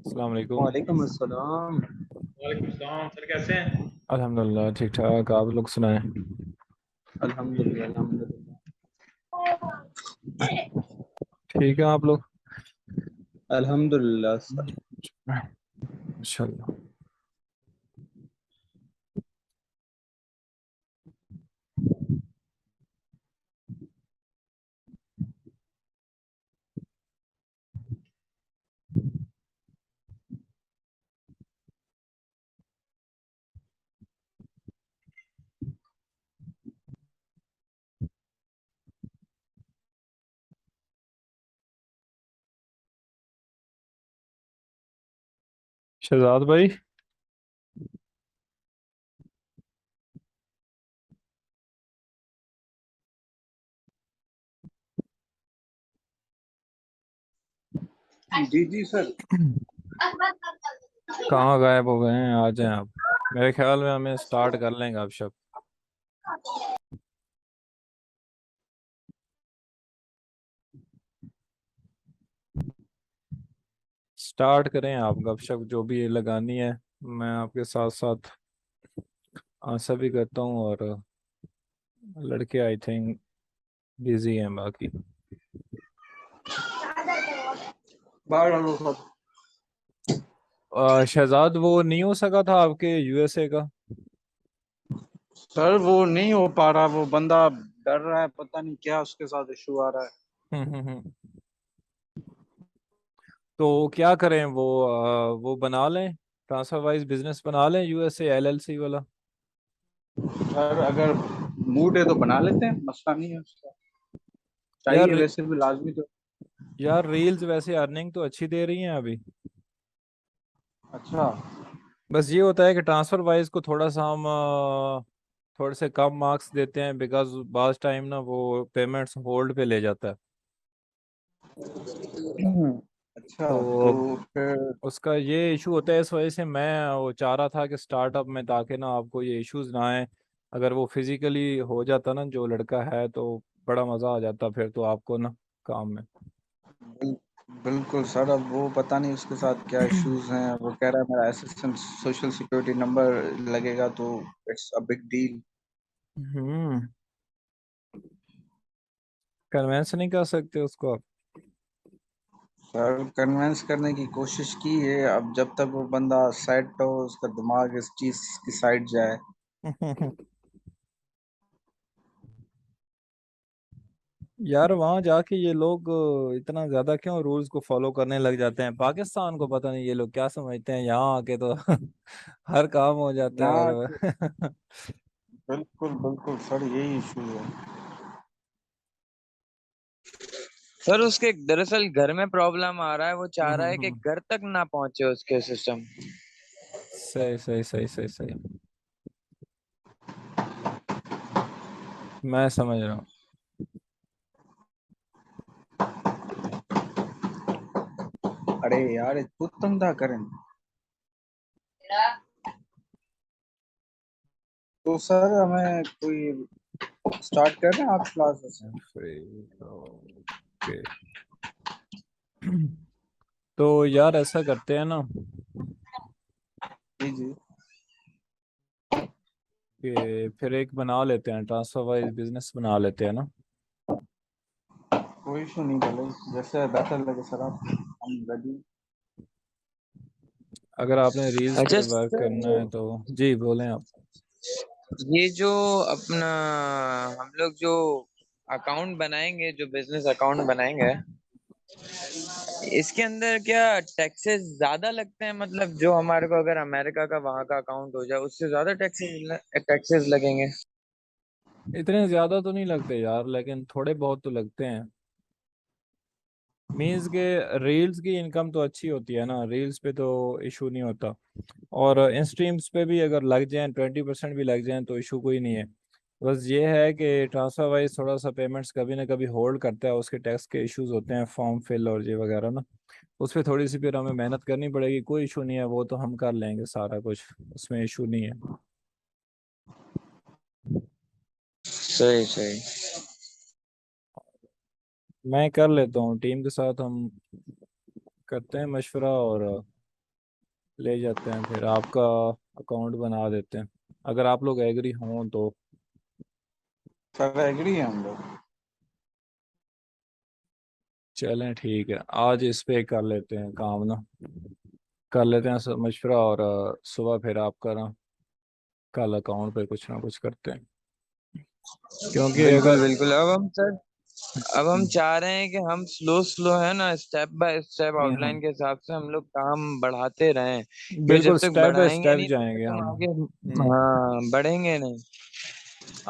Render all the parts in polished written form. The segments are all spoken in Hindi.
अस्सलाम वालेकुम। वालेकुम अस्सलाम। वालेकुम सलाम सर, कैसे हैं? अल्हम्दुलिल्लाह ठीक ठाक, आप लोग सुनाएं। अल्हम्दुलिल्लाह अल्हम्दुलिल्लाह। ठीक है आप लोग। अल्हम्दुलिल्लाह सर। माशाल्लाह। शहजाद भाई। जी जी सर। कहाँ गायब हो गए हैं, आ जाएं आप। मेरे ख्याल में हमें स्टार्ट कर लेंगे आप सब। स्टार्ट करें आप, गपशप जो भी ये लगानी है मैं आपके साथ साथ आंसर भी करता हूँ। और लड़के आई थिंक बिजी हैं बाकी। बाहर डालो सर। शहजाद वो नहीं हो सका था आपके यूएसए का। सर वो नहीं हो पा रहा, वो बंदा डर रहा है, पता नहीं क्या उसके साथ इशू आ रहा है। हम्म। तो क्या करें, वो बना लें, ट्रांसफर वाइज बिजनेस बना लें यूएसए एलएलसी वाला। सर अगर मूड है तो बना लेते हैं, मसला नहीं है उसका। यार चाहिए वैसे भी लाजमी तो। यार रील्स वैसे अर्निंग तो अच्छी दे रही हैं अभी। अच्छा। बस ये होता है कि ट्रांसफर वाइज को थोड़ा सा हम थोड़े से कम मार्क्स देते हैं, बिकॉज बाज टाइम ना वो पेमेंट्स होल्ड पे ले जाता है। अच्छा तो तो फिर। उसका ये इशू होता है, इस वजह से मैं वो चाह रहा था कि स्टार्टअप में, ताकि ना आपको ये इश्यूज ना आए। अगर वो फिजिकली हो जाता ना जो लड़का है, तो बड़ा मज़ा आ जाता फिर तो आपको ना काम में। बिल, बिल्कुल सर, अब वो पता नहीं उसके साथ क्या इश्यूज हैं। वो कह रहा है मेरा एसएसएन सोशल सिक्योरिटी नंबर लगेगा तो it's a big deal. Hmm. Convince नहीं कर सकते उसको आप। सर कन्विंस करने की कोशिश की है, अब जब तक वो बंदा सेट हो, उसका दिमाग इस चीज की साइड जाए। यार वहां जाके ये लोग इतना ज्यादा क्यों रूल्स को फॉलो करने लग जाते हैं, पाकिस्तान को पता नहीं ये लोग क्या समझते हैं, यहाँ आके तो हर काम हो जाता है यहाँ के और बिल्कुल बिल्कुल सर, यही इशू है। सर उसके दरअसल घर में प्रॉब्लम आ रहा है। वो चाह रहा है कि घर तक ना पहुंचे उसके सिस्टम। सही सही सही सही सही। मैं समझ रहा हूँ। अरे यार खुद धंधा करें। तो सर हमें कोई स्टार्ट कर रहे हैं आप क्लासेस। ओके। तो यार ऐसा करते हैं ना जी जी। कि फिर एक बना लेते हैं, ट्रांसफर वाइज बिजनेस बना लेते हैं ना। कोई इशू नहीं, भले जैसे बेहतर लगे सर, आप हम रेडी। अगर आपने रील्स अच्छा पे वर्क करना सर, है तो जी बोलें आप। ये जो अपना हम लोग जो अकाउंट बनाएंगे, जो बिजनेस अकाउंट बनाएंगे, इसके अंदर क्या टैक्सेस ज्यादा लगते हैं? मतलब जो हमारे को अगर अमेरिका का वहां का अकाउंट हो जाए उससे ज्यादा टैक्सेस टैक्सेस लगेंगे? इतने ज्यादा तो नहीं लगते यार, लेकिन थोड़े बहुत तो लगते हैं। मीन्स के रील्स की इनकम तो अच्छी होती है ना, रील्स पे तो इशू नहीं होता। और इन स्ट्रीम्स पे भी अगर लग जाएं, 20% भी लग जाएं तो इशू कोई नहीं है। बस ये है कि ट्रांसफर वाइज थोड़ा सा पेमेंट्स कभी ना कभी होल्ड करता है, उसके टैक्स के इश्यूज होते हैं, फॉर्म फिल और ये वगैरह ना। उस पर थोड़ी सी फिर हमें मेहनत करनी पड़ेगी, कोई इशू नहीं है, वो तो हम कर लेंगे सारा कुछ, उसमें इशू नहीं है। सही सही। मैं कर लेता हूँ, टीम के साथ हम करते हैं मशवरा और ले जाते हैं, फिर आपका अकाउंट बना देते हैं अगर आप लोग एग्री हों तो। सर एग्री है हम लोग। चलें ठीक है, आज इस पे कर लेते हैं काम ना, कर लेते हैं सब मशवरा, और सुबह फिर आपका ना कल अकाउंट पे कुछ ना कुछ करते हैं, क्योंकि बिल्कुल अगर बिल्कुल। अब हम चाह रहे हैं कि हम स्लो स्लो है ना, स्टेप बाय स्टेप हम आउटलाइन के हिसाब से हम लोग काम बढ़ाते रहें, क्योंकि जब बिल्कुल तक स्टेप बाय बढ़ाएंगे स्टेप नहीं तब जाएंगे तक हम हम। आगे बढ़ेंगे नहीं।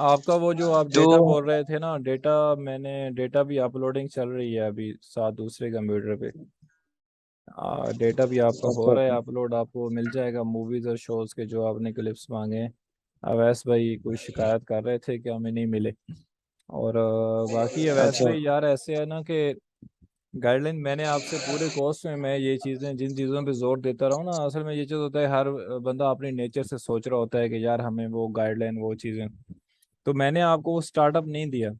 आपका वो जो आप तो डेटा बोल रहे थे ना, डेटा, मैंने डेटा भी अपलोडिंग चल रही है अभी साथ दूसरे कंप्यूटर पे। डेटा भी आपका हो अच्छा रहा है अच्छा। अपलोड, आपको मिल जाएगा मूवीज और शोज के जो आपने क्लिप्स मांगे हैं। अवैस भाई कोई शिकायत कर रहे थे कि हमें नहीं मिले। और बाकी अवैस अच्छा भाई यार ऐसे है ना कि गाइडलाइन मैंने आपसे पूरे कोर्स में मैं ये चीज़ें जिन चीज़ों पे जोर देता रहा हूँ ना, असल में ये चीज़ होता है हर बंदा अपने नेचर से सोच रहा होता है कि यार हमें वो गाइडलाइन वो चीज़ें, तो मैंने आपको वो स्टार्टअप नहीं दिया।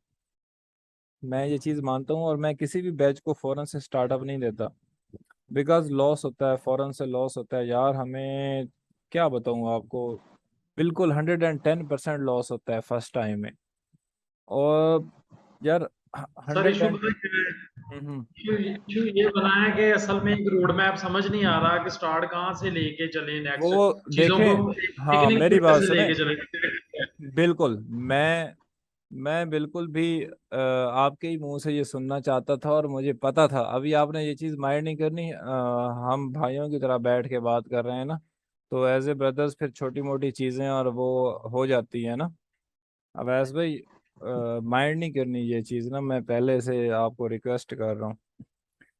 मैं ये चीज़ मानता हूँ, और मैं किसी भी बैच को फ़ौरन से स्टार्टअप नहीं देता, बिकॉज लॉस होता है, फ़ौरन से लॉस होता है यार हमें। क्या बताऊँ आपको, बिल्कुल 110% लॉस होता है फर्स्ट टाइम में। और यार सर हंड्रेड इशू एंड पता है क्या है? हम्म। इशू ये बना है कि असल में एक रोड मैप समझ नहीं आ रहा कि स्टार्ट कहाँ से लेके चले नेक्स्ट वो चीजों को, देखें, हाँ टेक्निक मेरी बात से सुने, लेके चले। बिल्कुल मैं बिल्कुल भी आपके ही मुंह से ये सुनना चाहता था, और मुझे पता था अभी आपने ये चीज़ माइंड नहीं करनी, हम भाइयों की तरह बैठ के बात कर रहे हैं ना, तो एज ए ब्रदर्स फिर छोटी मोटी चीज़ें और वो हो जाती है ना। अब ऐसे भाई माइंड नहीं करनी ये चीज़ ना, मैं पहले से आपको रिक्वेस्ट कर रहा हूँ।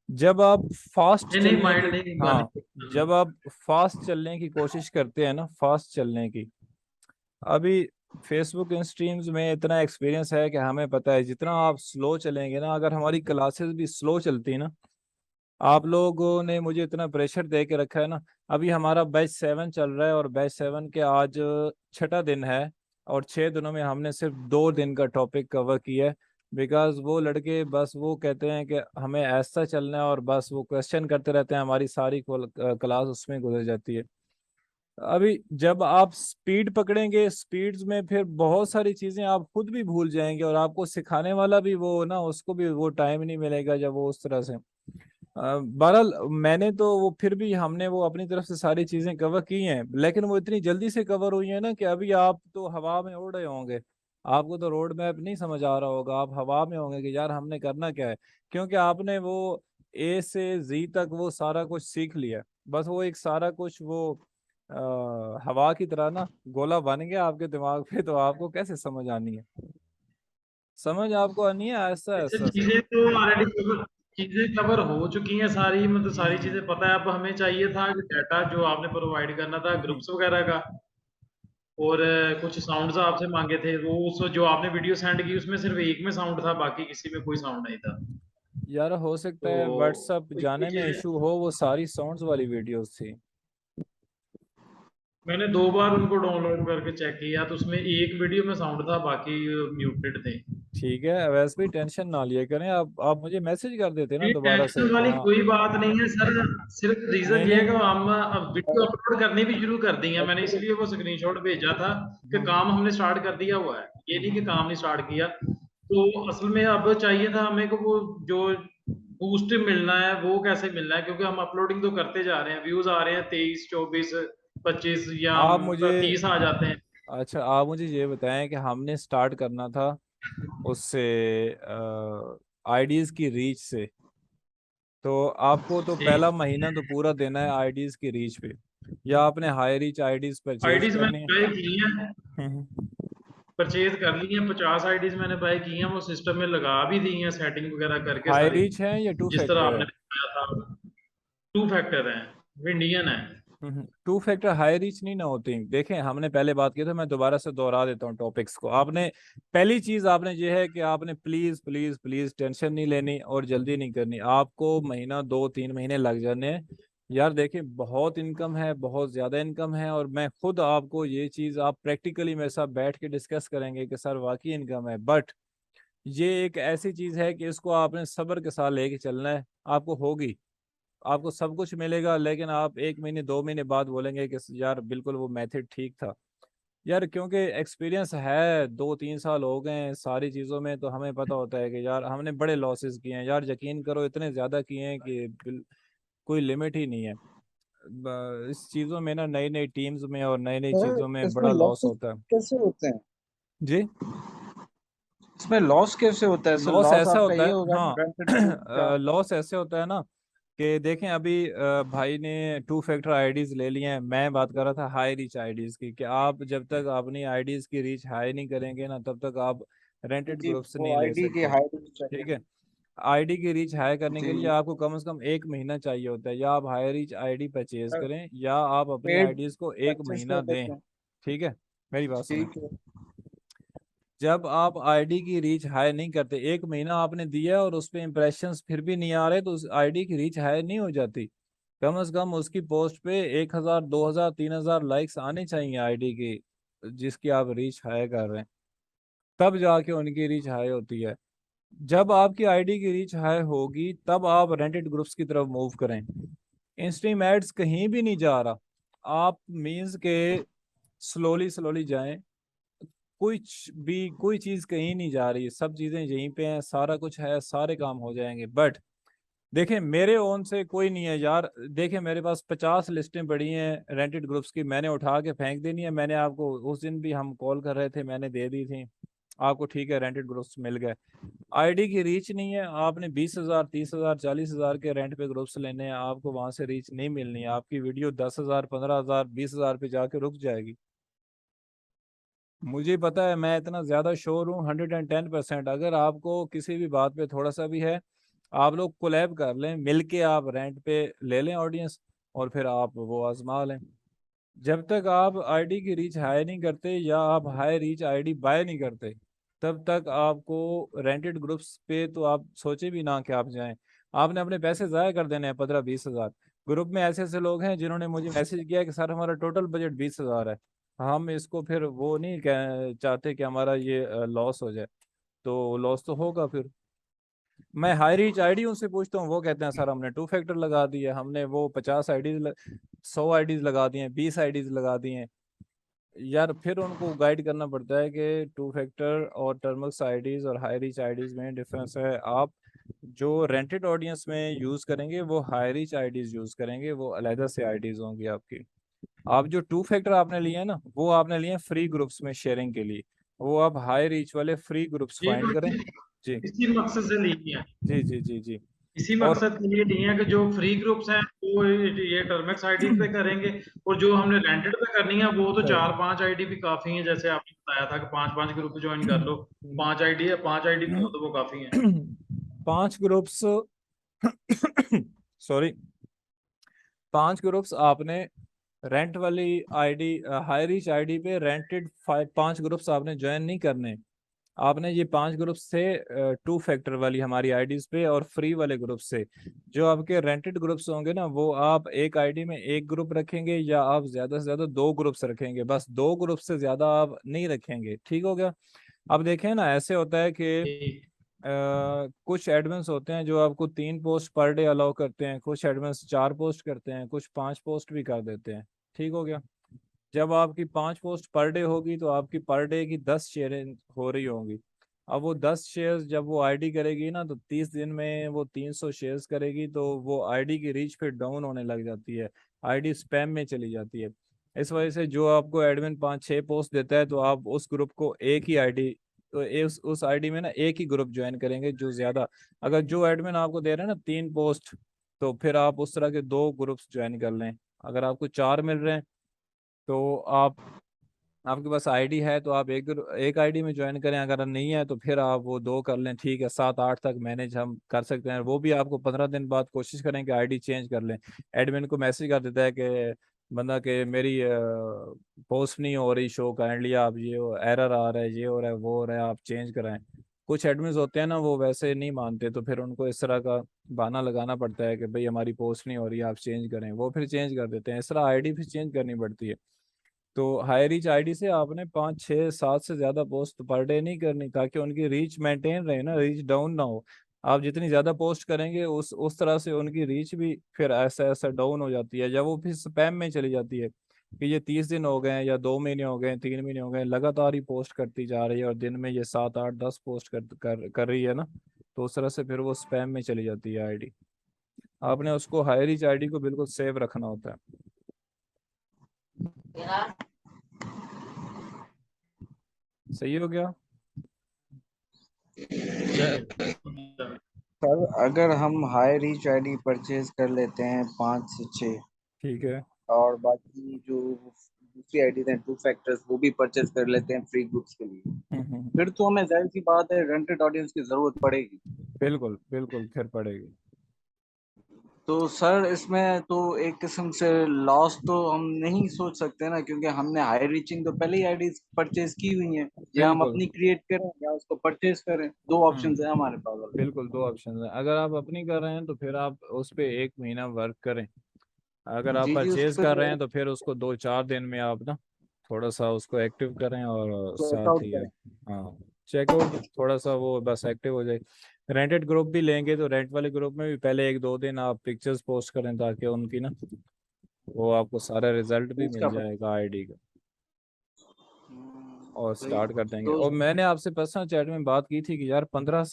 जब आप फास्ट नहीं नहीं, चलने की, माइंड नहीं हाँ, मानी। जब आप फास्ट चलने की कोशिश करते हैं ना, फास्ट चलने की, अभी फेसबुक इन स्ट्रीम्स में इतना एक्सपीरियंस है कि हमें पता है जितना आप स्लो चलेंगे ना, अगर हमारी क्लासेस भी स्लो चलती ना, आप लोगों ने मुझे इतना प्रेशर दे के रखा है ना। अभी हमारा बैच 7 चल रहा है, और बैच 7 के आज छठा दिन है, और 6 दिनों में हमने सिर्फ 2 दिन का टॉपिक कवर किया है, बिकॉज वो लड़के बस वो कहते हैं कि हमें ऐसा चलना है, और बस वो क्वेश्चन करते रहते हैं, हमारी सारी क्लास उसमें गुजर जाती है। अभी जब आप स्पीड पकड़ेंगे, स्पीड्स में फिर बहुत सारी चीजें आप खुद भी भूल जाएंगे, और आपको सिखाने वाला भी वो ना, उसको भी वो टाइम नहीं मिलेगा जब वो उस तरह से। बहरहाल मैंने तो वो फिर भी हमने वो अपनी तरफ से सारी चीजें कवर की हैं, लेकिन वो इतनी जल्दी से कवर हुई है ना कि अभी आप तो हवा में उड़ रहे होंगे, आपको तो रोड मैप नहीं समझ आ रहा होगा, आप हवा में होंगे कि यार हमने करना क्या है, क्योंकि आपने वो A से Z तक वो सारा कुछ सीख लिया। बस वो एक सारा कुछ वो हवा की तरह ना गोला बन गया आपके दिमाग पे, तो आपको कैसे समझ आनी है, समझ आपको आनी है ऐसा अच्छा, ऐसा से। चीजें तो ऑलरेडी कवर, चीजें कवर हो चुकी हैं सारी, मतलब सारी हम्म चीजें पता है। अब हमें चाहिए था कि डाटा जो आपने प्रोवाइड करना था हम्म। ग्रुप्स वगैरह का, और कुछ साउंड्स आपसे मांगे थे, वो उस जो आपने वीडियो सेंड की उसमें सिर्फ एक में साउंड था, बाकी किसी में कोई साउंड नहीं था। यार हो सकता है तो व्हाट्सअप ये जाने में चीजें इशू हो, वो सारी साउंड्स वाली वीडियोस थी। मैंने 2 बार उनको डाउनलोड करके चेक किया, तो उसमें एक वीडियो में साउंड था, बाकी म्यूटेड थे। ठीक है, वैसे भी टेंशन ना लिए करें, आप मुझे मैसेज कर देते ना ये दोबारा से, टेंशन वाली हाँ। कोई बात नहीं है सर, सिर्फ नहीं रीजन ये है नहीं। कि हम अब वीडियो अपलोड करनी भी शुरू कर दी है, मैंने इसलिए वो स्क्रीनशॉट भेजा था कि हम्म काम हमने स्टार्ट कर दिया हुआ है, ये नहीं कि हम्म। काम नहीं स्टार्ट किया। तो असल में अब चाहिए था हमें कि वो जो बूस्ट मिलना है वो कैसे मिलना है, क्योंकि हम अपलोडिंग तो करते जा रहे हैं, व्यूज आ रहे हैं 23 24 25 या आप मुझे 30 आ जाते हैं। अच्छा, आप मुझे ये बताएं कि हमने स्टार्ट करना था उससे, आईडीज की रीच से, तो आपको तो पहला ठीक, महीना तो पूरा देना है आईडीज की रीच पे, या आपने high reach IDs purchase IDs करनी मैंने है। बाय की हैं, हम्म। परचेज कर ली हैं, 50 आईडीज मैंने बाय की हैं, वो सिस्टम में लगा भी दी हैं सेटिंग वगैरह करके हाई सारी, रीच है या टू जिस तरह फैक्टर आपने है? बताया था। 2 फैक्टर है, इंडियन है। टू फैक्टर हाई रीच नहीं ना होती, देखें हमने पहले बात की, तो मैं दोबारा से दोहरा देता हूँ टॉपिक्स को। आपने पहली चीज आपने ये है कि आपने प्लीज प्लीज प्लीज टेंशन नहीं लेनी और जल्दी नहीं करनी, आपको महीना 2-3 महीने लग जाने हैं। यार देखिए बहुत इनकम है, बहुत ज्यादा इनकम है, और मैं खुद आपको ये चीज आप प्रैक्टिकली मेरे साथ बैठ के डिस्कस करेंगे कि सर वाकई इनकम है, बट ये एक ऐसी चीज है कि इसको आपने सब्र के साथ लेके चलना है, आपको होगी। आपको सब कुछ मिलेगा, लेकिन आप 1 महीने 2 महीने बाद बोलेंगे कि यार बिल्कुल वो मेथड ठीक था। यार क्योंकि एक्सपीरियंस है, 2-3 साल हो गए हैं सारी चीज़ों में, तो हमें पता होता है कि यार हमने बड़े लॉसेस किए हैं यार, यकीन करो इतने ज़्यादा किए हैं कि कोई लिमिट ही नहीं है। इस चीज़ों में ना, नई नई टीम्स में और नई नई सर चीज़ों में इसमें बड़ा लॉस लॉसेस होता है। कैसे होते हैं? जी। इसमें लॉस कैसे होता है सर? लॉस लॉस ऐसा आपका होता ये है, होगा कि रेंटेड ग्रुप का। हाँ, लॉस ऐसे होता है ना कि देखें अभी भाई ने 2 फैक्टर आईडीज ले लिए हैं। मैं बात कर रहा था हाई रीच आईडीज की, कि आप जब तक अपनी आईडीज की रीच हाई नहीं करेंगे ना, तब तक आप रेंटेड जी, ग्रुप से वो नहीं ले आईडी की सकते। हाइड चाहिए। ठीक है। आईडी की रीच हाई करने के लिए जी, आपको कम से कम 1 महीना चाहिए होता है, या आप high reach ID purchase sir करें या आप अपनी पेड आईडीज को एक परचेस महीना कर दें। लेते हैं। ठीक है, मेरी बात सुने। ठीक है। जब आप आईडी की रीच हाई नहीं करते, 1 महीना आपने दिया और उस पर इम्प्रेशंस फिर भी नहीं आ रहे, तो उस आईडी की रीच हाई नहीं हो जाती। कम से कम उसकी पोस्ट पे 1,000 2,000 3,000 लाइक्स आने चाहिए आईडी की, जिसकी आप रीच हाई कर रहे हैं, तब जाके उनकी रीच हाई होती है। जब आपकी आईडी की रीच हाई होगी, तब आप रेंटेड ग्रुप्स की तरफ मूव करें। इंस्ट्रीम एड्स कहीं भी नहीं जा रहा, आप मीन्स के स्लोली स्लोली जाएं। कुछ भी कोई चीज कहीं नहीं जा रही है, सब चीजें यहीं पे हैं, सारा कुछ है, सारे काम हो जाएंगे। बट देखें मेरे ओन से कोई नहीं है यार। देखें मेरे पास 50 लिस्टें पड़ी हैं रेंटेड ग्रुप्स की, मैंने उठा के फेंक देनी है। मैंने आपको उस दिन भी हम कॉल कर रहे थे, मैंने दे दी थी आपको, ठीक है, रेंटेड ग्रुप्स मिल गए। आईडी की रीच नहीं है, आपने 20,000 30,000 40,000 के रेंट पे ग्रुप्स लेने हैं, आपको वहां से रीच नहीं मिलनी है, आपकी वीडियो 10,000 15,000 20,000 पे जाके रुक जाएगी। मुझे पता है, मैं इतना ज्यादा श्योर हूँ 110%। अगर आपको किसी भी बात पे थोड़ा सा भी है, आप लोग कोलैब कर लें, मिलके आप रेंट पे ले लें ऑडियंस, और फिर आप वो आजमा लें। जब तक आप आईडी की रीच हाई नहीं करते या आप हाई रीच आईडी बाय नहीं करते, तब तक आपको रेंटेड ग्रुप्स पे तो आप सोचे भी ना कि आप जाएं। आपने अपने पैसे ज़ाया कर देने हैं 15-20 हज़ार। ग्रुप में ऐसे ऐसे लोग हैं जिन्होंने मुझे मैसेज किया कि सर हमारा टोटल बजट 20,000 है, हम इसको फिर वो नहीं चाहते कि हमारा ये लॉस हो जाए। तो लॉस तो होगा फिर। मैं हाई रीच आईडी उनसे पूछता हूँ, वो कहते हैं सर हमने 2 फैक्टर लगा दिया, हमने वो 50 आईडीज 100 आईडीज लगा दी हैं, 20 आईडीज लगा दी हैं। यार फिर उनको गाइड करना पड़ता है कि 2 फैक्टर और टर्मक्स आईडीज और हाई रीच आईडीज में डिफरेंस है। आप जो रेंटेड ऑडियंस में यूज करेंगे वो हाई रीच आईडीज यूज करेंगे, वो अलहदा से आईडीज होंगी आपकी। आप जो 2 फैक्टर आपने लिए ना, वो आपने लिए फ्री ग्रुप्स में शेयरिंग के लिए, वो आप हाई रीच वाले फ्री ग्रुप्स ये फाइंड तो करें। जी इसी मकसद से ली है, जी जी जी जी। इसी और मकसद के लिए ली है कि जो फ्री ग्रुप्स हैं वो ये टर्मेक्स आईडी पे करेंगे, और जो हमने रेंटेड पे करनी है वो तो सही। 4-5 आईडी भी काफी है। जैसे आपने बताया था कि 5-5 ग्रुप ज्वाइन कर लो, 5 आईडी है, 5 आईडी भी हो तो वो काफी है। 5 ग्रुप्स सॉरी, 5 ग्रुप्स आपने रेंट वाली आईडी, हाई रीच आईडी पे रेंटेड 5 ग्रुप्स आपने ज्वाइन नहीं करने। आपने ये 5 ग्रुप्स से 2 फैक्टर वाली हमारी आईडीज पे और फ्री वाले ग्रुप से, जो आपके रेंटेड ग्रुप्स होंगे ना, वो आप एक आईडी में एक ग्रुप रखेंगे या आप ज्यादा से ज्यादा 2 ग्रुप्स रखेंगे, बस 2 ग्रुप से ज्यादा आप नहीं रखेंगे। ठीक हो गया। अब देखें ना, ऐसे होता है कि कुछ एडमिन्स होते हैं जो आपको 3 पोस्ट पर डे अलाउ करते हैं, कुछ एडमिन्स 4 पोस्ट करते हैं, कुछ 5 पोस्ट भी कर देते हैं। ठीक हो गया। जब आपकी 5 पोस्ट पर डे होगी, तो आपकी पर डे की 10 शेयरें हो रही होंगी। अब वो 10 शेयर्स जब वो आईडी करेगी ना, तो 30 दिन में वो 300 शेयर्स करेगी, तो वो आईडी की रीच फिर डाउन होने लग जाती है, आईडी स्पैम में चली जाती है। इस वजह से जो आपको एडमिन 5-6 पोस्ट देता है, तो आप उस ग्रुप को एक ही आईडी, तो उस आईडी में ना एक ही ग्रुप ज्वाइन करेंगे जो ज्यादा। अगर जो एडमिन आपको दे रहे हैं ना 3 पोस्ट, तो फिर आप उस तरह के 2 ग्रुप्स ज्वाइन कर लें। अगर आपको 4 मिल रहे हैं, तो आपके पास आईडी है तो आप एक आईडी में ज्वाइन करें, अगर नहीं है तो फिर आप वो 2 कर लें। ठीक है, 7-8 तक मैनेज हम कर सकते हैं। वो भी आपको 15 दिन बाद कोशिश करें कि आईडी चेंज कर लें। एडमिन को मैसेज कर देता है कि बंदा के मेरी पोस्ट नहीं हो रही शो, काइंडली आप ये एरर आ रहा है, ये हो रहा है, वो हो रहा है, आप चेंज कराएं। कुछ एडमिन्स होते हैं ना, वो वैसे नहीं मानते, तो फिर उनको इस तरह का बहाना लगाना पड़ता है कि भाई हमारी पोस्ट नहीं हो रही, आप चेंज करें, वो फिर चेंज कर देते हैं। इस तरह आईडी फिर चेंज करनी पड़ती है। तो हाई रीच आईडी से आपने 5-6-7 से ज्यादा पोस्ट पर डे नहीं करनी, ताकि उनकी रीच मेंटेन रहे ना, रीच डाउन ना हो। आप जितनी ज्यादा पोस्ट करेंगे उस तरह से उनकी रीच भी फिर ऐसा ऐसा डाउन हो जाती है, जब वो फिर स्पैम में चली जाती है कि ये 30 दिन हो गए या 2 महीने हो गए, 3 महीने हो गए, लगातार ही पोस्ट करती जा रही है और दिन में ये 7 8 10 पोस्ट कर रही है ना, तो उस तरह से फिर वो स्पैम में चली जाती है आईडी। आपने उसको हाई रीच आईडी को बिल्कुल सेव रखना होता है। सही हो गया। सर अगर हम हाई रीच आईडी परचेज कर लेते हैं 5 से 6, ठीक है। और बाकी जो दूसरी आईडीज हैं 2 फैक्टर्स, वो भी परचेज कर लेते हैं फ्री ग्रुप्स के लिए, फिर तो हमें जाहिर सी बात है रेंटेड ऑडियंस की जरूरत पड़ेगी। बिल्कुल बिल्कुल फिर पड़ेगी। तो सर इसमें तो एक किस्म से लॉस तो हम नहीं सोच सकते ना, क्योंकि हमने हाई रीचिंग तो पहले ही आईडीज परचेज की हुई हैं, या हम बिल्कुल। अपनी क्रिएट करें या उसको परचेज करें, 2 ऑप्शंस है हमारे पास। बिल्कुल 2 ऑप्शन है, अगर आप अपनी कर रहे हैं तो फिर आप उस पे 1 महीना वर्क करें, अगर आप जी जी, उस परचेज कर रहे पर हैं तो फिर उसको 2 4 दिन में आप ना थोड़ा सा उसको एक्टिव करें और साथ चेकआउट ही करें। हाँ चेकआउट थोड़ा सा वो बस एक्टिव हो जाए। रेंटेड ग्रुप भी लेंगे तो रेंट वाले ग्रुप में भी पहले 1 2 दिन आप पिक्चर्स पोस्ट करें ताकि उनकी ना वो आपको सारा रिजल्ट भी इसका मिल जाएगा आईडी का, और सही। स्टार्ट कर देंगे। तो और मैंने आपसे पर्सनल चैट में बात की थी कि यार 15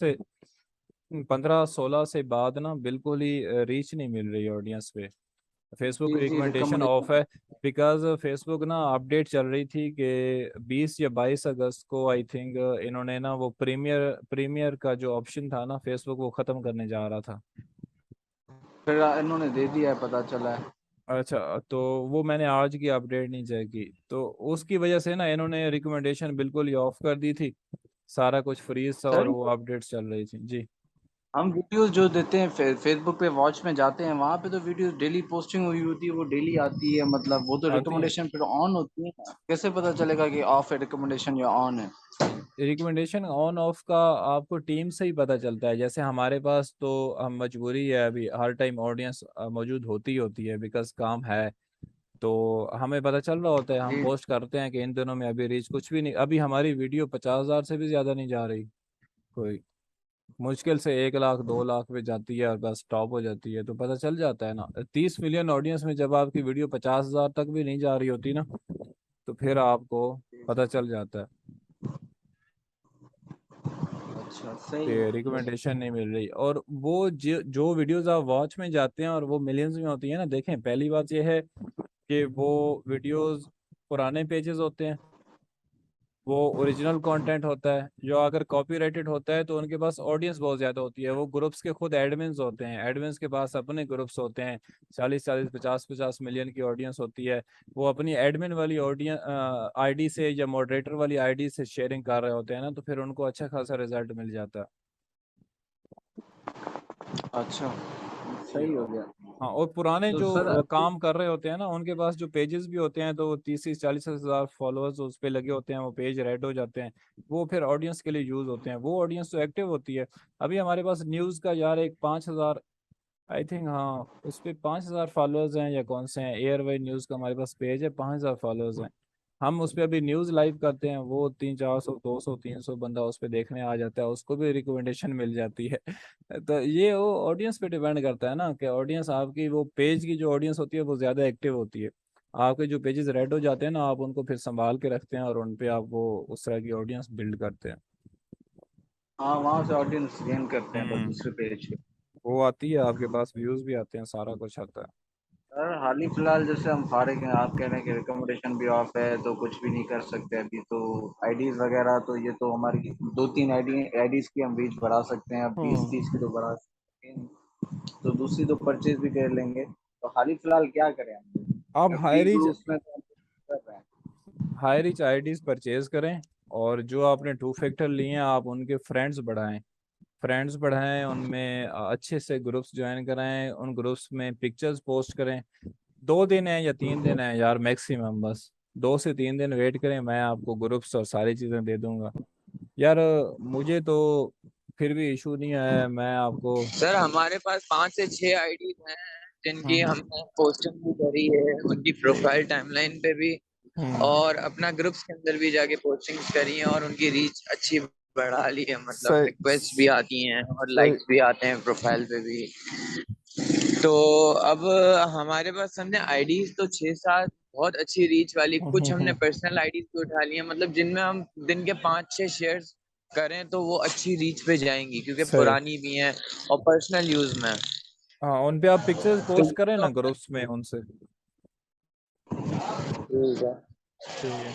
16 से बाद ना बिल्कुल ही रीच नहीं मिल रही ऑडियंस पे, फेसबुक जी जी, रिकमेंडेशन ऑफ रिकमेंडेशन। है। बिकॉज फेसबुक ना अपडेट चल रही थी कि 20 या 22 अगस्त को आई थिंक इन्होंने ना वो प्रीमियर का जो ऑप्शन था ना फेसबुक वो ख़त्म करने जा रहा था। फिर इन्होंने दे दिया है, पता चला है। अच्छा, तो वो मैंने आज की अपडेट नहीं चेक की, तो उसकी वजह से ना इन्होंने रिकमेंडेशन बिल्कुल ही ऑफ कर दी थी, सारा कुछ फ्रीज था और सर वो अपडेट्स चल रही थी जी। हम वीडियोस जो देते हैं फेसबुक पे वॉच में जाते हैं, वहां पे तो वीडियो डेली पोस्टिंग हुई होती है, वो डेली आती है, मतलब वो तो आती है रिकमेंडेशन फिर ऑन होती है ना। कैसे पता चलेगा कि ऑफ है रिकमेंडेशन या ऑन है? रिकमेंडेशन ऑन ऑफ का आपको टीम से ही पता चलता है, जैसे हमारे पास तो हम मजबूरी है अभी हर टाइम ऑडियंस मौजूद होती है बिकॉज काम है, तो हमें पता चल रहा होता है, हम जी। पोस्ट करते हैं कि इन दिनों में अभी रीच कुछ भी नहीं, अभी हमारी वीडियो 50,000 से भी ज्यादा नहीं जा रही कोई, मुश्किल से 1 लाख 2 लाख पे जाती है और बस स्टॉप हो जाती है, तो पता चल जाता है ना 30 मिलियन ऑडियंस में जब आपकी वीडियो 50,000 तक भी नहीं जा रही होती ना, तो फिर आपको पता चल जाता है अच्छा, सही है। रिकमेंडेशन नहीं मिल रही। और वो जो वीडियोस आप वॉच में जाते हैं और वो मिलियंस में होती है ना, देखें पहली बात ये है कि वो वीडियोस पुराने पेजेस होते हैं, वो ओरिजिनल कंटेंट होता है, जो अगर कॉपीराइटेड होता है तो उनके पास ऑडियंस बहुत ज़्यादा होती है, वो ग्रुप्स के खुद एडमिन्स होते हैं, एडमिन्स के पास अपने ग्रुप्स होते हैं, 40 40 50 50 मिलियन की ऑडियंस होती है, वो अपनी एडमिन वाली ऑडियंस आईडी से या मॉडरेटर वाली आईडी से शेयरिंग कर रहे होते हैं ना, तो फिर उनको अच्छा खासा रिजल्ट मिल जाता है। अच्छा, जी। सही हो गया। हाँ, और पुराने तो जो सर काम कर रहे होते हैं ना उनके पास जो पेजेस भी होते हैं, तो 30 40 हजार फॉलोअर्स उस पे लगे होते हैं, वो पेज रेड हो जाते हैं, वो फिर ऑडियंस के लिए यूज होते हैं, वो ऑडियंस तो एक्टिव होती है। अभी हमारे पास न्यूज़ का यार एक 5,000 आई थिंक, हाँ उस पे 5,000 फॉलोअर्स हैं या कौन से हैं, एयरवाई न्यूज़ का हमारे पास पेज है, 5,000 फॉलोअर्स हैं। हम उस पे अभी न्यूज़ लाइव करते हैं, वो 3 4 100 200 300 बंदा उस पे देखने आ जाता है, उसको भी रिकमेंडेशन मिल जाती है। तो ये वो ऑडियंस पे डिपेंड करता है ना कि ऑडियंस आपकी वो पेज की जो ऑडियंस होती है वो ज़्यादा एक्टिव होती है, आपके जो पेजेस रेड हो जाते हैं ना आप उनको फिर संभाल के रखते हैं और उन पे आप वो उस तरह की ऑडियंस बिल्ड करते हैं। हाँ, वहां से ऑडियंस गेन करते हैं, बस हम्म। दूसरे पेज पे। वो आती है आपके पास, व्यूज भी आते हैं, सारा कुछ आता है। सर हाल ही फिलहाल जैसे हम फारिग हैं, आप कह रहे हैं कि रिकमेंडेशन भी ऑफ है तो कुछ भी नहीं कर सकते अभी, तो आईडीज वगैरह तो ये तो हमारी 2 3 आईडीज की हम रीच बढ़ा सकते हैं, अब 20 हाँ 30 की तो बढ़ा सकते हैं, तो दूसरी तो परचेज भी कर लेंगे। तो हाल ही फिलहाल क्या करें आप हम? हाई फ्री रीच ग्रुप्स में तो हम कर रहे हैं। हाई रिच आईडीज परचेज करें, और जो आपने 2 फैक्टर लिए हैं आप उनके फ्रेंड्स बढ़ाएं, उनमें अच्छे से ग्रुप्स ज्वाइन कराएं, उन ग्रुप्स में पिक्चर्स पोस्ट करें। 2 दिन है या 3 दिन है यार मैक्सिमम, बस 2 से 3 दिन वेट करें, मैं आपको ग्रुप्स और सारी चीज़ें दे दूंगा यार। मुझे तो फिर भी इशू नहीं है, मैं आपको सर हमारे पास 5 से 6 आईडीज हैं जिनकी हम्म हमने पोस्टिंग भी करी है, उनकी प्रोफाइल टाइमलाइन पे भी हम्म और अपना ग्रुप्स के अंदर भी जाके पोस्टिंग्स करी हैं और उनकी रीच अच्छी बढ़ा ली है, मतलब सही रिक्वेस्ट भी आती हैं और सही। लाइक्स भी आते हैं प्रोफाइल पे भी। तो अब हमारे पास हमने आईडीज तो 6-7 बहुत अच्छी रीच वाली, कुछ हमने पर्सनल आईडीज भी उठा ली है, मतलब जिनमें हम दिन के 5-6 शेयर्स करें तो वो अच्छी रीच पे जाएंगी, क्योंकि सही। पुरानी भी हैं और पर्सनल यूज में हैं। हाँ, उन पे आप पिक्चर्स तो पोस्ट करें ना ग्रुप्स में उनसे। ठीक है। ठीक है।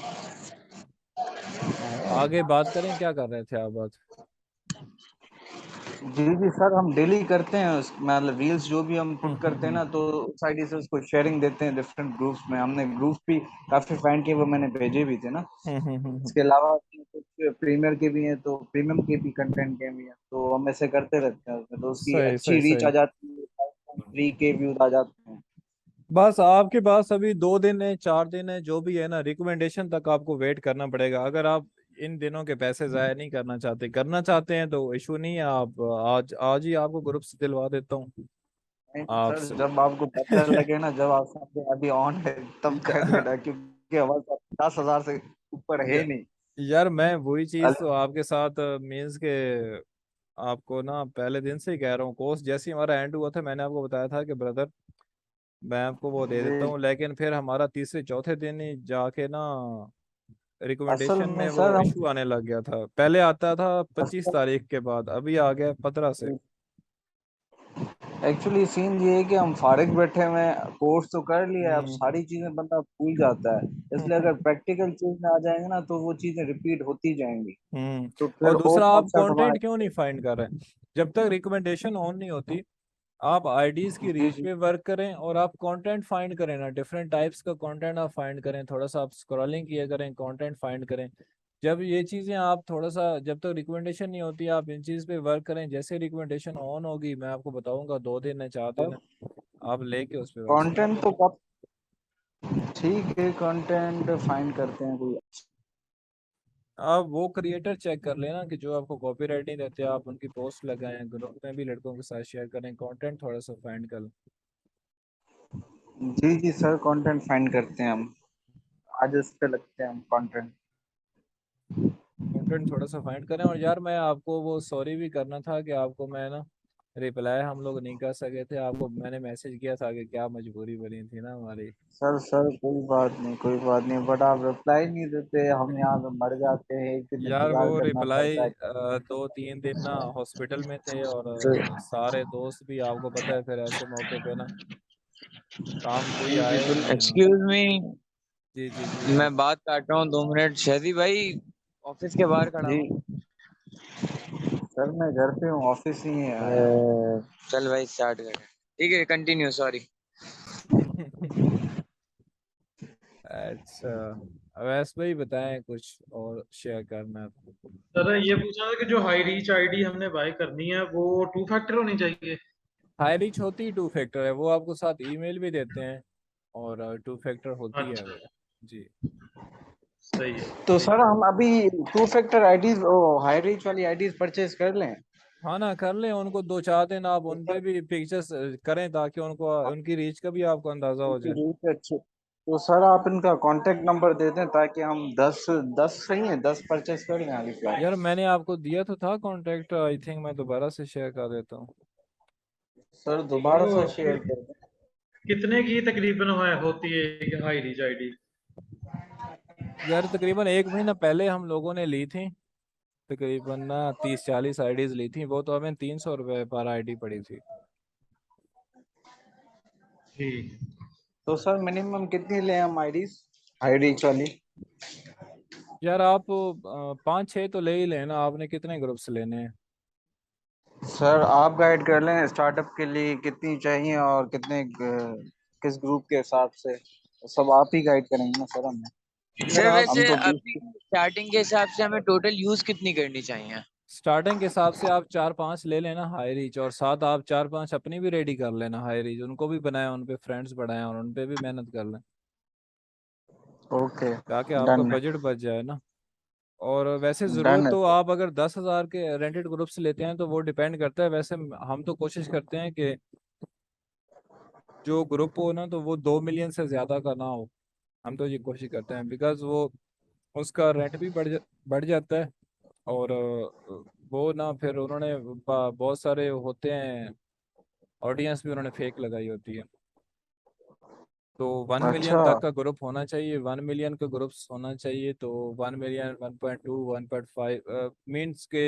आगे बात करें, क्या कर रहे थे आप बात? जी जी सर, हम डेली करते हैं मतलब रील्स जो भी हम पुट करते हैं ना, तो उस आईडी से उसको शेयरिंग देते हैं डिफरेंट ग्रुप्स में। हमने ग्रुप भी काफी फाइंड किए, वो मैंने भेजे भी थे ना। इसके अलावा कुछ प्रीमियर के भी हैं, तो प्रीमियम के भी कंटेंट के भी हैं, तो हम ऐसे करते रहते हैं उसमें, तो उसकी सही अच्छी सही रीच सही। आ जाती है, 5.3 के व्यूज आ जाते हैं। बस आपके पास अभी 2 दिन है, 4 दिन है, जो भी है ना, रिकमेंडेशन तक आपको वेट करना पड़ेगा। अगर आप इन दिनों के पैसे जाया नहीं करना चाहते हैं तो इशू नहीं है। आप आज आज ही आपको ग्रुप से दिलवा देता हूँ नहीं सर, आपसे। जब आपको पता लगे ना, जब आप समझे अभी ऑन है, तब कर लेना, क्योंकि हमारे पास 50,000 से ऊपर है या, ही नहीं। यार मैं वही चीज अल- तो आपके साथ मीन्स के आपको ना पहले दिन से ही कह रहा हूँ। कोर्स जैसे ही हमारा एंड हुआ था, मैंने आपको बताया था कि ब्रदर मैं आपको वो दे देता जी, हूँ, लेकिन फिर हमारा तीसरे चौथे दिन ही जाके ना असल रिकमेंडेशन में में वो सर हम इशू आने लग गया था। पहले आता था 25 तारीख असल के बाद, अभी आ गया 15 से। एक्चुअली सीन ये है कि हम फारिग बैठे हुए हैं, कोर्स तो कर लिया है, अब हम्म सारी चीजें बंदा भूल जाता है। इसलिए अगर प्रैक्टिकल चीज में आ जाएंगे ना, तो वो चीजें रिपीट होती जाएंगी, तो और फिर दूसरा, होप आप कॉन्सेप्ट हमारा। कंटेंट क्यों नहीं फाइंड कर रहे हैं? जब तक रिकमेंडेशन ऑन नहीं होती, आप आईडीज की जी रीच जी पे वर्क करें और आप कंटेंट फाइंड करें ना, डिफरेंट टाइप्स का कंटेंट आप फाइंड करें, थोड़ा सा आप स्क्रॉलिंग किया करें, कंटेंट फाइंड करें। जब ये चीज़ें आप थोड़ा सा, जब तक रिकमेंडेशन नहीं होती, आप इन चीज़ पे वर्क करें। जैसे रिकमेंडेशन ऑन होगी, मैं आपको बताऊंगा, 2 दिन है, 4 दिन है, आप लेके उस पर वर्क स्टार्ट कंटेंट तो करें। ठीक है, कंटेंट फाइंड करते हैं कोई। आप वो क्रिएटर चेक कर लेना कि जो आपको कॉपीराइट नहीं देते, आप उनकी पोस्ट लगाएं, ग्रुप में भी लड़कों के साथ शेयर करें, कंटेंट थोड़ा सा फाइंड कर। जी जी सर, कंटेंट फाइंड करते हैं हम, आज इस पे लगते हैं हम कंटेंट। कंटेंट थोड़ा सा फाइंड करें। और यार मैं आपको वो सॉरी भी करना था कि आपको मैं ना रिप्लाई हम लोग नहीं कर सके थे। आपको मैंने मैसेज किया था कि क्या मजबूरी बनी थी ना हमारी। सर कोई बात नहीं, कोई बात नहीं, बट आप रिप्लाई नहीं देते, हम यहाँ पे मर जाते हैं, एक दिन यार वो इंतजार करना रिप्लाई पड़ता है। 2-3 दिन ना हॉस्पिटल में थे, और तो सारे दोस्त भी, आपको पता है, फिर ऐसे मौके पे ना काम कोई जी जी आया ही नहीं है। हाँ। एक्सक्यूज मी, जी जी जी मैं आप। बात काट रहा हूँ 2 मिनट। शहजी भाई, ऑफिस के बाहर खड़ा जी हूँ। सर, मैं घर पे हूँ, ऑफिस ही है आया। चल भाई स्टार्ट करें। ठीक है, कंटिन्यू, सॉरी। अच्छा, वैसे भाई बताएं कुछ और शेयर करना है तो। सर ये पूछना था कि जो हाई रीच आईडी हमने बाय करनी है वो 2 फैक्टर होनी चाहिए। हाई रिच होती ही 2 फैक्टर है, वो आपको साथ ईमेल भी देते हैं, और 2 फैक्टर होती है अच्छा, वो। जी। सही है। तो ठीक सर हम अभी 2 फैक्टर आईडीज, हाई रीच वाली आईडीज परचेज कर लें। हाँ ना, कर लें उनको। 2-4 दिन आप तो उन पे सर भी पिक्चर्स करें, ताकि उनको उनकी रीच का भी आपको अंदाजा हो उनकी जाए। रीच अच्छी, तो सर आप इनका कांटेक्ट नंबर दे दें, ताकि हम 10 10 सही है, 10 परचेज कर लें अभी फ्लैट। यार मैंने आपको दिया तो था कांटेक्ट, आई थिंक मैं दोबारा से शेयर कर देता हूँ। सर दोबारा वो से शेयर कर दें। कितने की तकरीबन होती है एक हाई रीच आईडी? यार तकरीबन 1 महीना पहले हम लोगों ने ली थी, तकरीबन ना 30-40 आईडीज ली थी, वो तो हमें 300 रुपये पर आईडी पड़ी थी। ठीक। तो सर मिनिमम कितनी लें हम आईडीज हाई रीच वाली? यार आप 5-6 तो ले ही लेना। आपने कितने ग्रुप्स लेने हैं? सर आप गाइड कर लें, स्टार्टअप के लिए कितनी चाहिए और कितने किस ग्रुप के हिसाब से, सब आप ही गाइड करेंगे ना सर हमें। यार सर आप हम वैसे तो अभी स्टार्टिंग के हिसाब से हमें टोटल यूज कितनी करनी चाहिए? स्टार्टिंग के हिसाब से आप 4-5 ले लेना हाई रीच, और साथ आप 4-5 अपनी भी रेडी कर लेना हाई रीच, उनको भी बनाएं, उन पे फ्रेंड्स बढ़ाएं और उन पे भी मेहनत कर लें, ओके, ताकि आपका डन है, बजट बच जाए ना। और वैसे ज़रूरत डन है तो, सर। आप अगर 10,000 के रेंटेड ग्रुप से लेते हैं तो वो डिपेंड करता है। वैसे हम तो कोशिश करते हैं कि जो ग्रुप हो ना, तो वो 2 मिलियन से ज़्यादा का ना हो। हम तो ये कोशिश करते हैं, बिकॉज वो उसका रेंट भी बढ़ जाता है, और वो ना फिर उन्होंने बहुत सारे होते हैं, ऑडियंस भी उन्होंने फेक लगाई होती है। तो 1 मिलियन अच्छा। तक का ग्रुप होना चाहिए, 1 मिलियन का ग्रुप होना चाहिए। तो 1 मिलियन, 1.2, 1.5 मीन्स के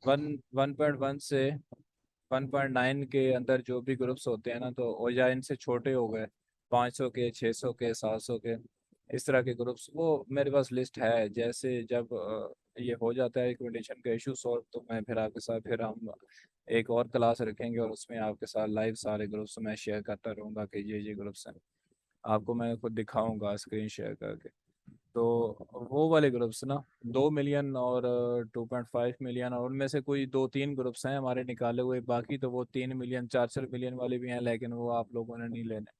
1.1 से 1.9 के अंदर जो भी ग्रुप्स होते हैं ना, तो और या इनसे छोटे हो गए, 500 के, 600 के, 700 के, इस तरह के ग्रुप्स, वो मेरे पास लिस्ट है। जैसे जब ये हो जाता है एक्विटेशन का इशू सॉल्व, तो मैं फिर आपके साथ फिर हम एक और क्लास रखेंगे और उसमें आपके साथ लाइव सारे ग्रुप्स मैं शेयर करता रहूँगा कि ये ग्रुप्स हैं। आपको मैं खुद दिखाऊंगा स्क्रीन शेयर करके। तो वो वाले ग्रुप्स ना 2 मिलियन और 2.5 मिलियन, और उनमें से कोई 2-3 ग्रुप्स हैं हमारे निकाले हुए, बाकी तो वो 3 मिलियन, 4-4 मिलियन वाले भी हैं, लेकिन वो आप लोगों ने नहीं लेने।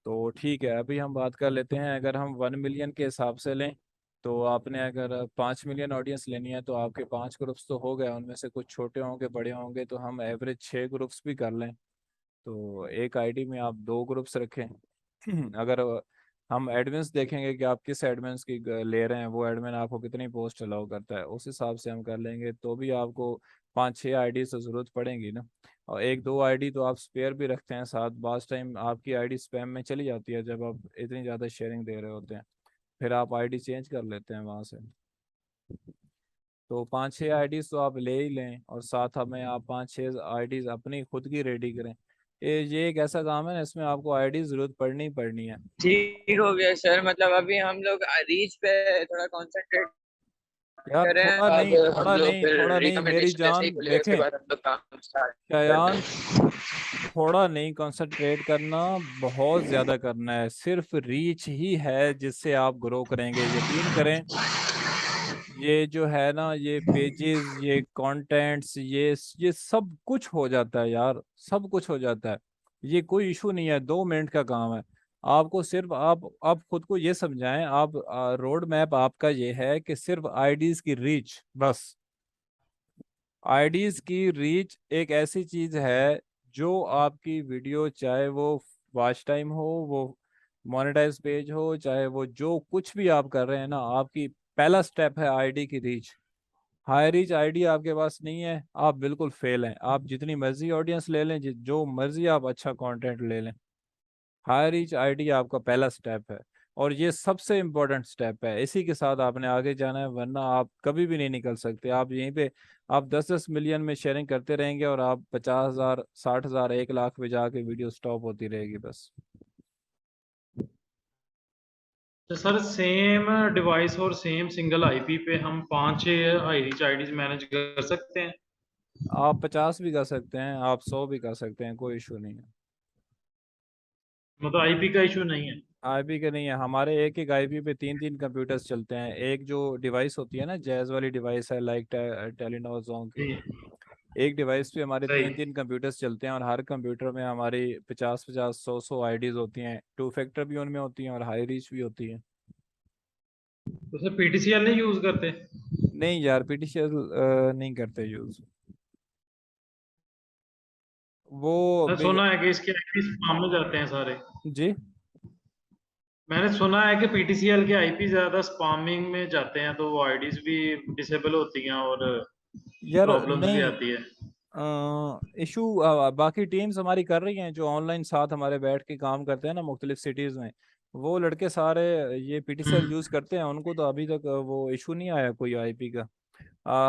तो ठीक है, अभी हम बात कर लेते हैं। अगर हम 1 मिलियन के हिसाब से लें, तो आपने अगर 5 मिलियन ऑडियंस लेनी है, तो आपके 5 ग्रुप्स तो हो गए, उनमें से कुछ छोटे होंगे, बड़े होंगे, तो हम एवरेज 6 ग्रुप्स भी कर लें। तो एक आईडी में आप 2 ग्रुप्स रखें। अगर हम एडमिन्स देखेंगे कि आप किस एडमिन्स की ले रहे हैं, वो एडमिन आपको कितनी पोस्ट अलाउ करता है, उस हिसाब से हम कर लेंगे। तो भी आपको 5-6 आईडी से ज़रूरत पड़ेगी ना। और 1-2 आईडी तो आप स्पेयर भी रखते हैं साथ, बास टाइम आपकी आईडी स्पैम में चली जाती है जब आप इतनी ज़्यादा शेयरिंग दे रहे होते हैं, फिर आप आईडी चेंज कर लेते हैं वहाँ से। तो 5-6 आईडीज तो आप ले ही लें, और साथ हमें आप 5-6 आईडीज अपनी खुद की रेडी करें। ये एक ऐसा काम है ना, इसमें आपको आईडी जरूरत पड़नी ही पड़नी है। ठीक हो गया सर, मतलब अभी हम लोग रीच पे थोड़ा कॉन्सेंट्रेट यार कर रहे हैं, थोड़ा अब नहीं, हम थोड़ा लोग नहीं, फिर थोड़ा नहीं, मेरी रिकमेंडेशन जैसे ही जान खुलेगा उसके देखें। बाद हम लोग काम स्टार्ट करते शयान, हैं। थोड़ा नहीं कंसंट्रेट करना, बहुत ज्यादा करना है। सिर्फ रीच ही है जिससे आप ग्रो करेंगे, यकीन करें। ये जो है ना, ये पेजेस, ये कंटेंट्स, ये सब कुछ हो जाता है यार, सब कुछ हो जाता है। ये कोई इशू नहीं है, 2 मिनट का काम है। आपको सिर्फ आप खुद को ये समझाएं, आप रोड मैप आपका ये है कि सिर्फ आईडीज की रीच बस। आईडीज की रीच एक ऐसी चीज है जो आपकी वीडियो, चाहे वो वॉच टाइम हो, वो मोनेटाइज पेज हो, चाहे वो जो कुछ भी आप कर रहे हैं ना, आपकी पहला स्टेप है आईडी की रीच। हाई रीच आईडी आपके पास नहीं है, आप बिल्कुल फेल हैं। आप जितनी मर्जी ऑडियंस ले लें, जो मर्जी आप अच्छा कंटेंट ले लें, हाई रीच आईडी आपका पहला स्टेप है। और ये सबसे इम्पोर्टेंट स्टेप है, इसी के साथ आपने आगे जाना है, वरना आप कभी भी नहीं निकल सकते। आप यहीं पे आप 10-10 मिलियन में शेयरिंग करते रहेंगे, और आप 50,000, 60,000, 1 लाख पे जाके वीडियो स्टॉप होती रहेगी बस। तो सर सेम डिवाइस और सेम सिंगल आईपी पे हम 5-6 आईडीज मैनेज कर सकते हैं? आप 50 भी कर सकते हैं, आप 100 भी कर सकते हैं, कोई इशू नहीं है। मतलब आईपी का इशू नहीं है? आईपी के नहीं है, हमारे एक एक आईपी पे 3-3 कंप्यूटर्स चलते हैं। एक जो डिवाइस होती है ना, जैज वाली डिवाइस है, लाइक टेलीनॉर जोन की, जी। एक डिवाइस पे हमारे सही। 3-3 कंप्यूटर्स चलते हैं, और हर कंप्यूटर में हमारी 50-50, 100-100 आईडीज होती हैं। 2 फैक्टर भी उनमें होती हैं, और हाई रीच भी होती है। तो सर पीटीसीएल नहीं यूज करते? नहीं यार, पीटीसीएल नहीं करते यूज। वो मैंने सुना है कि इसके आईपी स्पैम में जाते हैं सारे। जी। मैंने सुना है कि पीटीसीएल के आईपी ज्यादा स्पैमिंग में जाते हैं, तो वो आईडीज भी डिसेबल होती हैं और यार प्रॉब्लम्स भी नहीं, आती है। इशू बाकी टीम्स हमारी कर रही हैं, जो ऑनलाइन साथ हमारे बैठ के काम करते हैं ना मुख्तलिफ सिटीज़ में, वो लड़के सारे ये पीटीसीएल यूज़ करते हैं। उनको तो अभी तक वो इशू नहीं आया कोई आईपी का।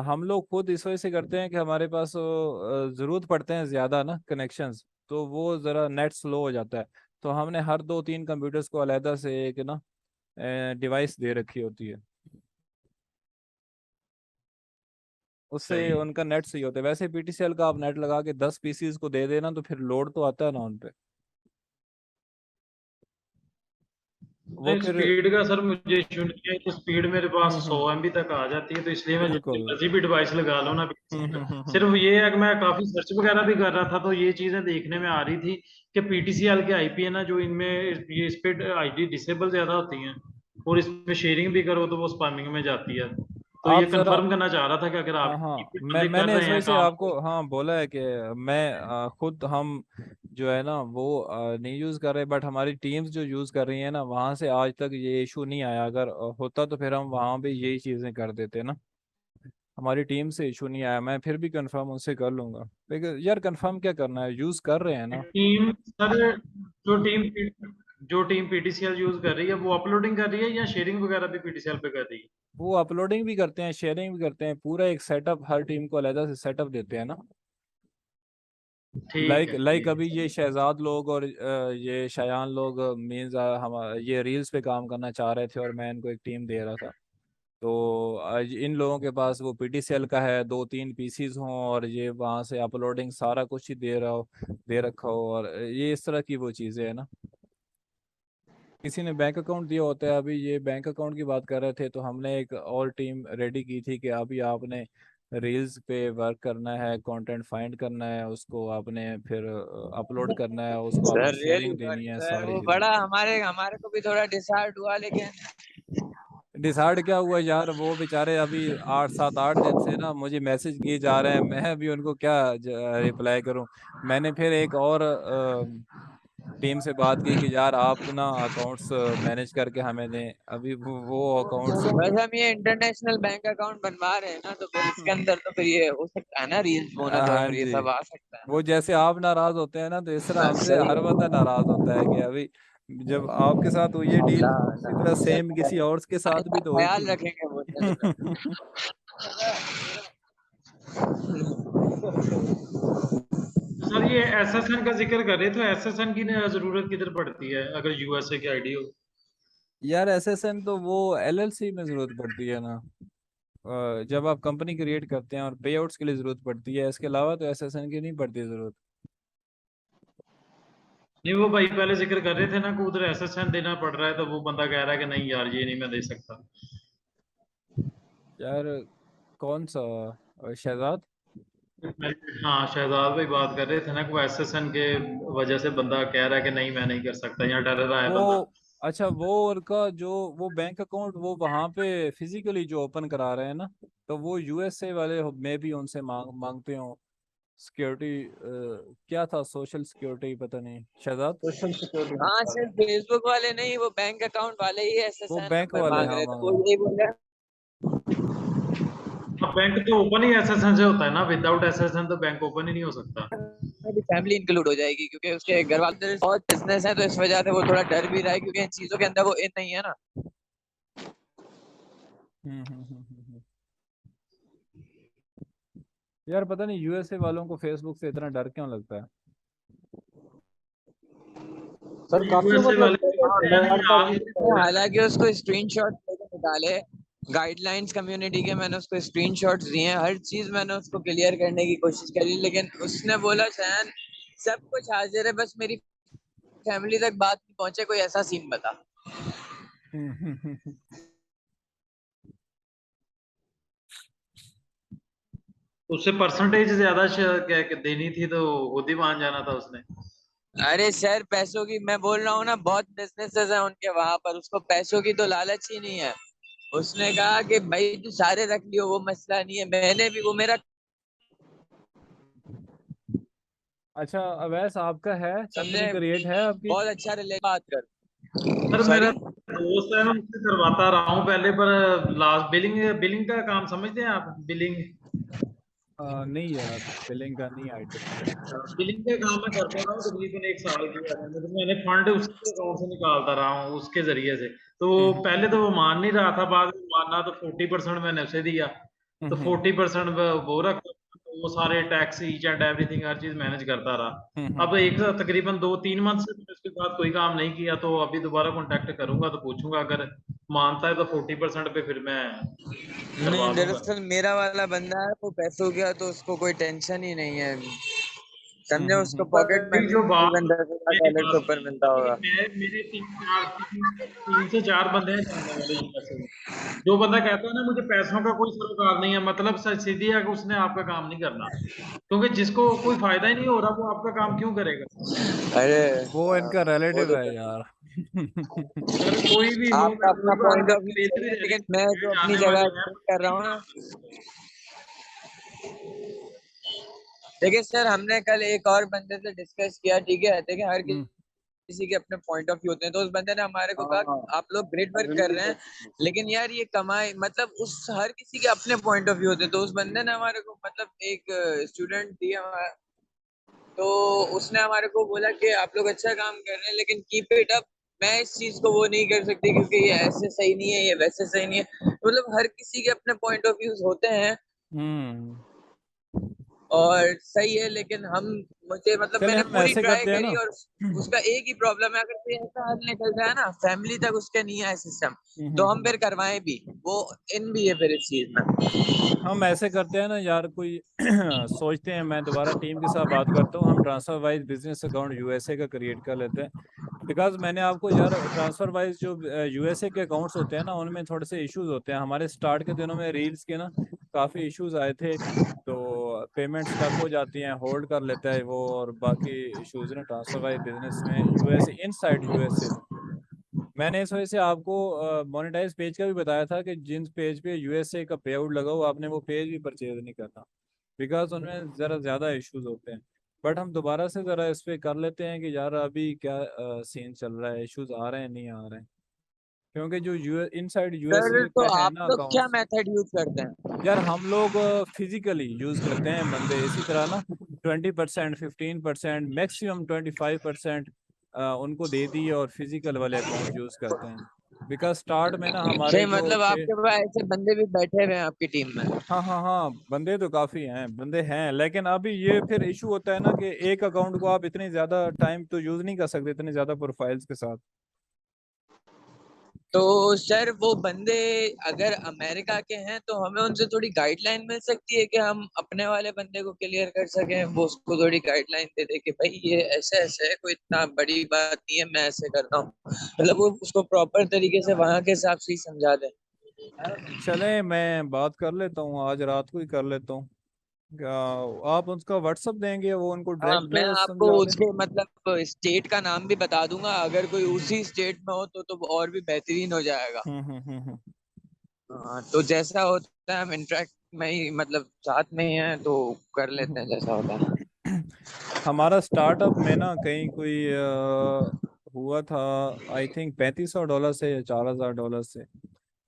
हम लोग खुद इस वजह से करते हैं कि हमारे पास ज़रूरत पड़ते हैं ज़्यादा ना कनेक्शंस, तो वो ज़रा नेट स्लो हो जाता है। तो हमने हर 2-3 कंप्यूटर्स को अलहदा से एक ना डिवाइस दे रखी होती है, उससे सही। उनका नेट सही होता है। वैसे पीटीसीएल का आप नेट लगा के 10 पीसीज को दे देना, तो फिर लोड तो आता है ना उन पे, वो नहीं, फिर। स्पीड का सर मुझे इशू नहीं है कि स्पीड मेरे पास 100 हम्म। एमबी तक आ जाती है, तो इसलिए मैं जितनी बिल्कुल। मर्जी भी डिवाइस लगा लूँ ना हम्म। सिर्फ ये है कि मैं काफी सर्च वगैरह भी कर रहा था, तो ये चीजें देखने में आ रही थी कि पीटीसीएल के आईपी है ना, जो इनमें ये इस पे आईडी डिसेबल ज्यादा होती हैं, और इसमें शेयरिंग भी करो तो वो स्पैमिंग में जाती है। तो ये आप जरा, कंफर्म करना चाह रहा था कि अगर आप हाँ हाँ, बंदे कर मैंने रहे इस वजह हैं से काम आपको तो। हाँ बोला है कि मैं खुद हम जो है ना वो नहीं यूज कर रहे, बट हमारी टीम्स जो यूज कर रही है ना, वहां से आज तक ये इशू नहीं आया। अगर होता तो फिर हम वहां पे यही चीजें कर देते ना। हमारी टीम से इशू नहीं आया, मैं फिर भी कंफर्म उनसे कर लूंगा, लेकिन यार कंफर्म क्या करना है, यूज कर रहे हैं ना। टीम सर, जो टीम जो टीम पीटीसीएल यूज कर रही है वो अपलोडिंग कर रही है या शेयरिंग वगैरह भी पीटीसीएल पे कर रही है? वो अपलोडिंग भी करते हैं, शेयरिंग भी करते हैं, पूरा एक सेटअप हर टीम को अलग से सेटअप देते हैं ना। ठीक लाइक है, लाइक ठीक अभी है। ये शहजाद लोग और ये शयान लोग मीन्स हम ये रील्स पे काम करना चाह रहे थे और मैं इनको एक टीम दे रहा था। तो आज इन लोगों के पास वो पीटीसीएल का है, 2-3 पीसीज हों और ये वहाँ से अपलोडिंग सारा कुछ ही दे रखा हो, और ये इस तरह की वो चीज़ें है ना। किसी ने बैंक अकाउंट दिया होता है। अभी ये बैंक अकाउंट की बात कर रहे थे, तो हमने एक और टीम रेडी की थी कि अभी आपने रील्स पे वर्क करना है, कंटेंट फाइंड करना है, उसको आपने फिर अपलोड करना है, उसको आपने सर रियली शेयरिंग गुड देनी है, सर, सारी वो चीज़ें। बड़ा हमारे हमारे को भी थोड़ा डिसहार्ट हुआ, लेकिन डिसाइड क्या हुआ यार, वो बेचारे अभी 8-7-8 दिन से ना मुझे मैसेज किए जा रहे हैं, मैं भी उनको क्या रिप्लाई करूं। मैंने फिर एक और टीम से बात की कि यार आप ना अकाउंट्स मैनेज करके हमें दें। अभी वो अकाउंट्स। बस हम ये इंटरनेशनल बैंक अकाउंट बनवा रहे हैं ना, तो फिर इसके अंदर तो फिर ये हो सकता है ना, रील्स बोनस हाँ और ये जी। सब आ सकता है वो जैसे आप नाराज होते हैं ना, तो इस तरह ना। हमसे सही हर बंदा नाराज होता है कि अभी जब आपके साथ हुई है डील, अल्लाह उसी तरह सेम किसी अल्लाह, और के साथ भी तो हुई ख्याल थी। रखेंगे वो जल्द। सर ये एसएसएन का जिक्र कर रहे थे, एसएसएन की जरूरत किधर पड़ती है अगर यूएसए की आईडी हो? यार एसएसएन तो वो एलएलसी में जरूरत पड़ती है ना। जब आप कंपनी क्रिएट करते हैं और पे आउट्स के लिए जरूरत पड़ती है, इसके अलावा तो एसएसएन की नहीं पड़ती जरूरत। नहीं, वो भाई पहले जिक्र कर रहे थे ना कि उधर एसएसएन देना पड़ रहा है, तो वो बंदा कह रहा है कि नहीं यार ये नहीं मैं दे सकता। यार कौन सा शहजाद? हाँ, शहजाद भाई बात कर रहे थे ना कि वो एसएसएन के वजह से बंदा कह रहा है कि नहीं मैं नहीं कर सकता, यहाँ डर रहा है बंदा। वो अच्छा, वो उनका जो वो बैंक अकाउंट वो वहाँ पे फिजिकली जो ओपन करा रहे हैं ना, तो वो यूएसए वाले में भी उनसे मांगते हो सिक्योरिटी। क्या था, सोशल सिक्योरिटी, पता नहीं शहजाद। Social security. हाँ सिर्फ फेसबुक वाले नहीं, वो बैंक अकाउंट वाले ही वो एसएसएन बैंक नंबर वाले, मांग हाँ रहे थे, वो मांग यही बोले। अब बैंक तो ओपन ही एसएसएन से होता है ना, विदाउट एसएसएन तो बैंक ओपन ही नहीं हो सकता। मेरी फैमिली इंक्लूड हो जाएगी क्योंकि उसके घर वाले बहुत बिजनेस है, तो इस वजह से वो थोड़ा डर भी रहा है क्योंकि इन चीजों के अंदर वो इन नहीं है ना। रहे। यार पता नहीं यूएसए वालों को फेसबुक से इतना डर क्यों लगता है। सर काफी यूएसए मतलब वाले भी कहते हैं मैं नहीं आपका आप। visit कर- हालांकि उसको स्क्रीनशॉट निकाले, गाइडलाइंस कम्युनिटी के मैंने उसको स्क्रीनशॉट्स दिए हैं, हर चीज मैंने उसको क्लियर करने की कोशिश करी, लेकिन उसने बोला चैन सब कुछ हाजिर है, बस मेरी फैमिली तक बात नहीं पहुंचे, कोई ऐसा सीन बता। उससे परसेंटेज ज्यादा देनी थी तो खुद ही मान जाना था उसने। अरे सर पैसों की मैं बोल रहा हूँ ना, बहुत बिजनेसेस हैं उनके वहां पर, उसको पैसों की तो लालच ही नहीं है। उसने कहा कि भाई तू सारे रख लियो, वो मसला नहीं है, मैंने भी वो मेरा अच्छा अवैस आपका है, कंपनी समझे, क्रिएट है आपकी? बहुत अच्छा रिलेट बात कर। सर मेरा सॉरी। दोस्त है, मैं उससे करवाता रहा हूँ पहले, पर लास्ट बिलिंग बिलिंग का काम समझते हैं आप? बिलिंग नहीं यार, बिलिंग का नहीं आइडिया। बिलिंग के काम में करता रहा हूँ तकरीबन 1 साल किया मैंने, तो मैंने फंड उसी के अकाउंट से निकालता रहा हूँ उसके जरिए से। तो वो हम्म पहले तो वो मान नहीं रहा था, बाद में माना तो 40% मैंने उसे दिया। तो हम्म 40% वो रख, तो वो सारे टैक्स ईच एंड एवरीथिंग हर चीज मैनेज करता रहा। हम्म अब एक तकरीबन 2-3 मंथ से मैंने उसके बाद कोई काम नहीं किया, तो अभी दोबारा कांटेक्ट करूंगा तो पूछूंगा, अगर मानता है तो 40% पे फिर मैं नहीं करवा दूंगा। दरअसल मेरा वाला बंदा है, वो पैसों गया तो उसको कोई टेंशन ही नहीं है, समझे, उसको पॉकेट मेरी मनी जो बात तकरीबन 10,000 डॉलर बात से ऊपर सुनिए, मिलता होगा। मेरे 3 से 4 बंदे हैं जानने वाले यूएसए में। जो बंदा कहता है ना मुझे पैसों का कोई सरोकार नहीं है, मतलब सीधी है कि उसने आपका काम नहीं करना, क्योंकि जिसको कोई फायदा ही नहीं हो रहा वो आपका काम क्यों करेगा? अरे वो इनका वो रिलेटिव तो है यार। सर कोई भी हो, आपका अपना कोई बात पॉइंट ऑफ नहीं, व्यू मेरे सही भी है, लेकिन मैं रिलेटिव जो हैं, अपनी जानने जगह वाले हैं, एक्सपेक्ट कर रहा हूँ ना, देखिए सर, हमने कल एक और बंदे से डिस्कस किया, ठीक है, देखिए हर किसी के अपने पॉइंट ऑफ व्यू होते हैं, तो उस बंदे ने हमारे को कहा आप लोग ग्रेट वर्क कर रहे हैं, लेकिन यार ये कमाई, मतलब उस हर किसी के अपने पॉइंट ऑफ व्यू होते हैं। तो उस बंदे ने हमारे को, मतलब एक स्टूडेंट दिया, तो उसने हमारे को बोला कि आप लोग अच्छा काम कर रहे हैं, लेकिन कीप इट अप। मैं इस चीज को वो नहीं कर सकती क्योंकि ये ऐसे सही नहीं है, ये वैसे सही नहीं है, मतलब हर किसी के अपने पॉइंट ऑफ व्यूज होते हैं और सही है, लेकिन मुझे मतलब चले मैंने हम पूरी ऐसे ट्राई करते हैं करी ना। और उसका एक ही प्रॉब्लम है, अगर कोई ऐसा हल निकल जाए ना, फैमिली तक उसके नहीं आए सिस्टम, तो हम फिर करवाएं भी, वो इन भी है फिर इस चीज में। हम ऐसे करते हैं ना यार, कोई सोचते हैं, मैं दोबारा टीम के साथ बात करता हूँ, हम transfer wise business account USA का क्रिएट कर लेते हैं। बिकॉज मैंने आपको यार ट्रांसफर वाइज जो यूएसए के अकाउंट्स होते हैं ना, उनमें थोड़े से इश्यूज होते हैं। हमारे स्टार्ट के दिनों में रील्स के ना काफ़ी इश्यूज आए थे, तो पेमेंट स्टक हो जाती हैं, होल्ड कर लेता है वो, और बाकी इश्यूज ना ट्रांसफर वाइज बिजनेस में यूएसए, इनसाइड यूएसए। मैंने इस वजह से आपको मोनेटाइज पेज का भी बताया था कि जिन पेज पे यूएसए का पे आउट लगा हो, आपने वो पेज भी परचेज नहीं करना, बिकॉज उनमें ज़रा ज़्यादा इश्यूज होते हैं। बट हम दोबारा से ज़रा इस पे कर लेते हैं कि यार अभी क्या सीन चल रहा है, इश्यूज आ रहे हैं नहीं आ रहे हैं, क्योंकि जो इनसाइड सर यूएसए तो पे है आप ना लोग क्या अकाउंट्स, मेथड यूज करते हैं? यार हम लोग फिजिकली यूज करते हैं बंदे, इसी तरह ना 20%, 15%, मैक्सिमम 25% उनको दे दिए और फिजिकल वाले अकाउंट यूज करते हैं। बिकॉज स्टार्ट में ना हमारे सही, जो मतलब थे। आपके पास ऐसे बंदे भी बैठे हुए हैं आपकी टीम में? हाँ हाँ हाँ, बंदे तो काफी हैं, बंदे हैं, लेकिन अभी ये फिर इशू होता है ना कि एक अकाउंट को आप इतनी ज्यादा टाइम तो यूज नहीं कर सकते, इतने ज्यादा प्रोफाइल्स के साथ। तो सर वो बंदे अगर अमेरिका के हैं तो हमें उनसे थोड़ी गाइडलाइन मिल सकती है कि हम अपने वाले बंदे को क्लियर कर सकें, वो उसको थोड़ी गाइडलाइन दे दे कि भाई ये ऐसे ऐसे है, कोई इतना बड़ी बात नहीं है, मैं ऐसे करता हूँ, मतलब वो उसको प्रॉपर तरीके से वहां के हिसाब से ही समझा दे। चले मैं बात कर लेता हूँ, आज रात को ही कर लेता हूँ। क्या आप उसका व्हाट्सअप देंगे, वो उनको हाँ, डायरेक्ट मैं आपको समझा दें? उसके मतलब स्टेट का नाम भी बता दूंगा, अगर कोई उसी स्टेट में हो तो और भी बेहतरीन हो जाएगा। हम्म। हाँ, तो जैसा होता है हम इंटरेक्ट में ही, मतलब साथ में ही हैं तो कर हम्म। लेते हैं जैसा होता है। हमारा स्टार्टअप में ना कहीं कोई हुआ था, आई थिंक $3500 से या $4000 से,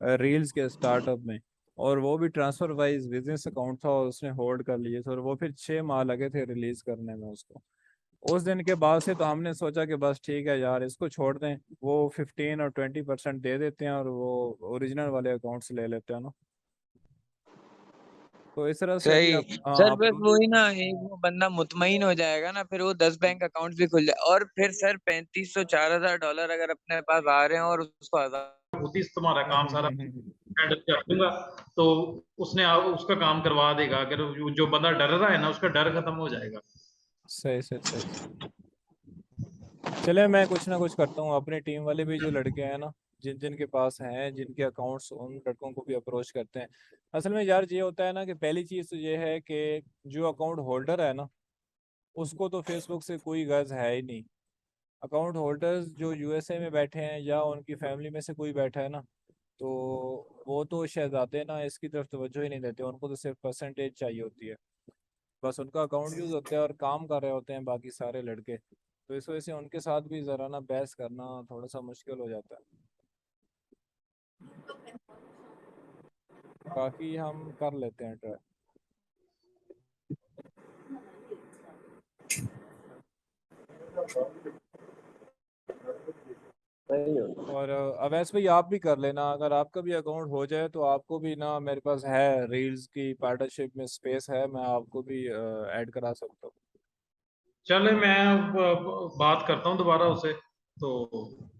रील्स के स्टार्टअप में। और वो भी ट्रांसफर वाइज बिजनेस अकाउंट था, और उसने होल्ड कर लिए थे, और वो फिर 6 माह लगे थे रिलीज करने में उसको। उस दिन के बाद से तो हमने सोचा कि बस ठीक है यार, इसको छोड़ दें, वो 15 और 20% दे देते हैं, और वो ओरिजिनल वाले अकाउंट से ले लेते हैं ना। तो इस तरह से अभी सही। आप सर बस अप्रोच। वही ना, एक वो बंदा मुतमईन हो जाएगा ना, फिर वो 10 बैंक अकाउंट भी खुल जाए, और फिर सर 3500 4000 डॉलर अगर अपने पास आ रहे हैं और उसको आजाद। खुद ही तुम्हारा काम सारा हैंडल कर दूंगा, तो उसका काम करवा देगा। अगर जो बंदा डर रहा है ना, उसका डर खत्म हो जाएगा। सही सही सही। चले मैं कुछ ना कुछ करता हूँ, अपनी टीम वाले भी जो लड़के हैं ना, जिन जिन के पास हैं, जिनके अकाउंट्स, उन लड़कों को भी अप्रोच करते हैं। असल में यार ये होता है ना कि पहली चीज़ तो ये है कि जो अकाउंट होल्डर है ना, उसको तो फेसबुक से कोई गर्ज है ही नहीं। अकाउंट होल्डर्स जो यूएसए में बैठे हैं, या उनकी फैमिली में से कोई बैठा है ना, तो वो तो शहजादे ना इसकी तरफ तवज्जो ही नहीं देते, उनको तो सिर्फ परसेंटेज चाहिए होती है। बस उनका अकाउंट यूज होता है और काम कर रहे होते हैं बाकी सारे लड़के। तो इस वजह से उनके साथ भी ज़रा ना बहस करना थोड़ा सा मुश्किल हो जाता है। बाकी हम कर लेते हैं ट्राई। और अवैस भाई आप भी कर लेना, अगर आपका भी अकाउंट हो जाए तो आपको भी ना, मेरे पास है रील्स की पार्टनरशिप में स्पेस है, मैं आपको भी ऐड करा सकता हूँ। चले, मैं बात करता हूँ दोबारा उसे, तो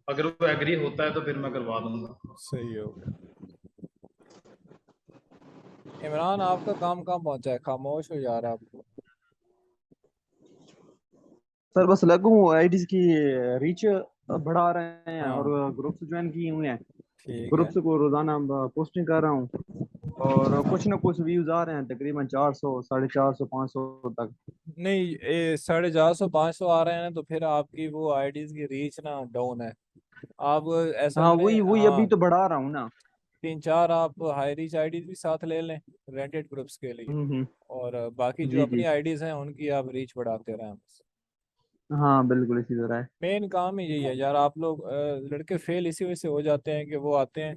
अगर वो एग्री होता है तो फिर मैं करवा दूंगा। सही हो गया। इमरान आपका काम कहाँ पहुंचा है, खामोश हो जा रहा है आपको। सर बस लगू हूँ आईडीज की रीच बढ़ा रहे हैं और हाँ ग्रुप्स ज्वाइन किए हुए हैं। ठीक है। ग्रुप्स को रोजाना पोस्टिंग कर रहा हूँ और कुछ ना कुछ व्यूज आ रहे हैं, तकरीबन 400 450 500 तक। नहीं, 450 500 आ रहे हैं ना, तो फिर आपकी वो आईडीज की रीच ना डाउन है। आप ऐसा हाँ करें, वही वही अभी हाँ। तो बढ़ा रहा हूँ ना। 3-4 आप हाई रीच आईडीज भी साथ ले लें रेंटेड ग्रुप्स के लिए, और बाकी जो जी अपनी जी। आईडीज हैं उनकी आप रीच बढ़ाते रहें बस। हाँ बिल्कुल इसी तरह है। मेन काम ही यही है यार। आप लोग लड़के फेल इसी वजह से हो जाते हैं कि वो आते हैं,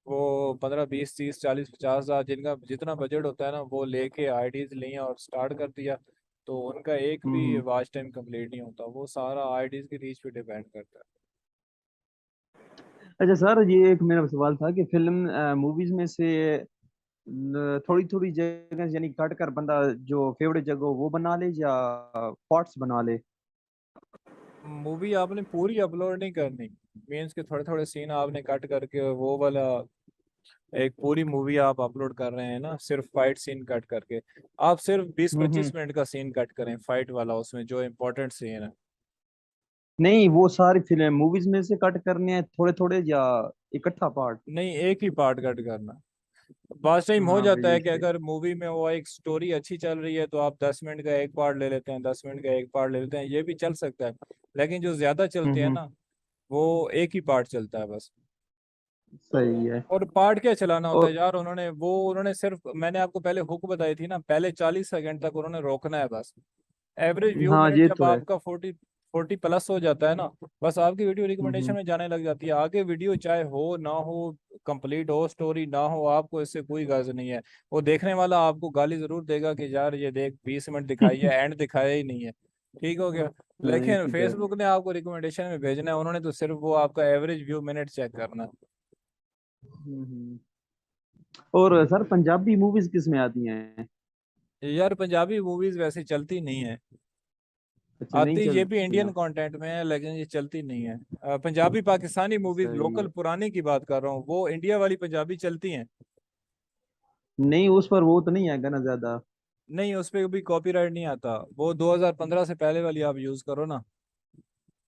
वो 15 20 30 40 50 हज़ार जिनका जितना बजट होता है ना वो लेके आईडीज लिए और स्टार्ट कर दिया, तो उनका एक भी हम्म। वॉच टाइम कंप्लीट नहीं होता, वो सारा आईडीज की रीच पे डिपेंड करता है। अच्छा सर, ये एक मेरा सवाल था कि फिल्म मूवीज में से थोड़ी थोड़ी जगह यानी कट कर बंदा जो फेवरेट जगह हो वो बना ले या पार्ट्स बना ले। मूवी आपने पूरी अपलोड नहीं करनी, मीन्स के थोड़े थोड़े सीन आपने कट करके वो वाला एक पूरी मूवी आप अपलोड कर रहे हैं ना, सिर्फ फाइट सीन कट करके। आप सिर्फ बीस हम्म। पच्चीस मिनट का सीन कट करें फाइट वाला, उसमें जो इम्पोर्टेंट सीन है। नहीं, वो सारी फिल्म मूवीज में से कट करने हैं थोड़े थोड़े या इकट्ठा पार्ट। नहीं, एक ही पार्ट कट करना। बात टाइम हो हाँ जाता भाई है कि इससे। अगर मूवी में वो एक स्टोरी अच्छी चल रही है तो आप 10 मिनट का एक पार्ट ले लेते हैं, 10 मिनट का एक पार्ट ले लेते हैं, ये भी चल सकता है। लेकिन जो ज्यादा चलते हैं हम्म। ना वो एक ही पार्ट चलता है बस। सही है। और पार्ट क्या चलाना होता है और यार, उन्होंने सिर्फ, मैंने आपको पहले हुक बताई थी ना, पहले 40 सेकंड तक उन्होंने रोकना है बस। एवरेज व्यू हाँ मिनट ये जब तो है। आपका 40 प्लस हो जाता है ना, बस आपकी वीडियो रिकमेंडेशन हम्म। में जाने लग जाती है। आगे वीडियो चाहे हो ना हो, कंप्लीट हो स्टोरी ना हो, आपको इससे कोई गर्ज नहीं है। वो देखने वाला आपको गाली जरूर देगा कि यार ये देख 20 मिनट दिखाई है, एंड दिखाया ही नहीं है। ठीक हो गया। हाँ, लेकिन ठीक है। फेसबुक ने आपको रिकमेंडेशन में भेजना है, उन्होंने तो सिर्फ वो आपका एवरेज व्यू मिनट चेक करना हम्म। और सर पंजाबी मूवीज किस में आती हैं। है। यार पंजाबी मूवीज वैसे चलती नहीं है, अच्छा नहीं आती ये भी चलती इंडियन हैं। कंटेंट में है लेकिन ये चलती नहीं है। पंजाबी पाकिस्तानी मूवीज सही लोकल है। पुराने की बात कर रहा हूँ, वो इंडिया वाली पंजाबी चलती हैं। नहीं उस पर वो तो नहीं आएगा ना ज्यादा। नहीं, उस पे भी कॉपीराइट नहीं आता, वो 2015 से पहले वाली आप यूज करो ना,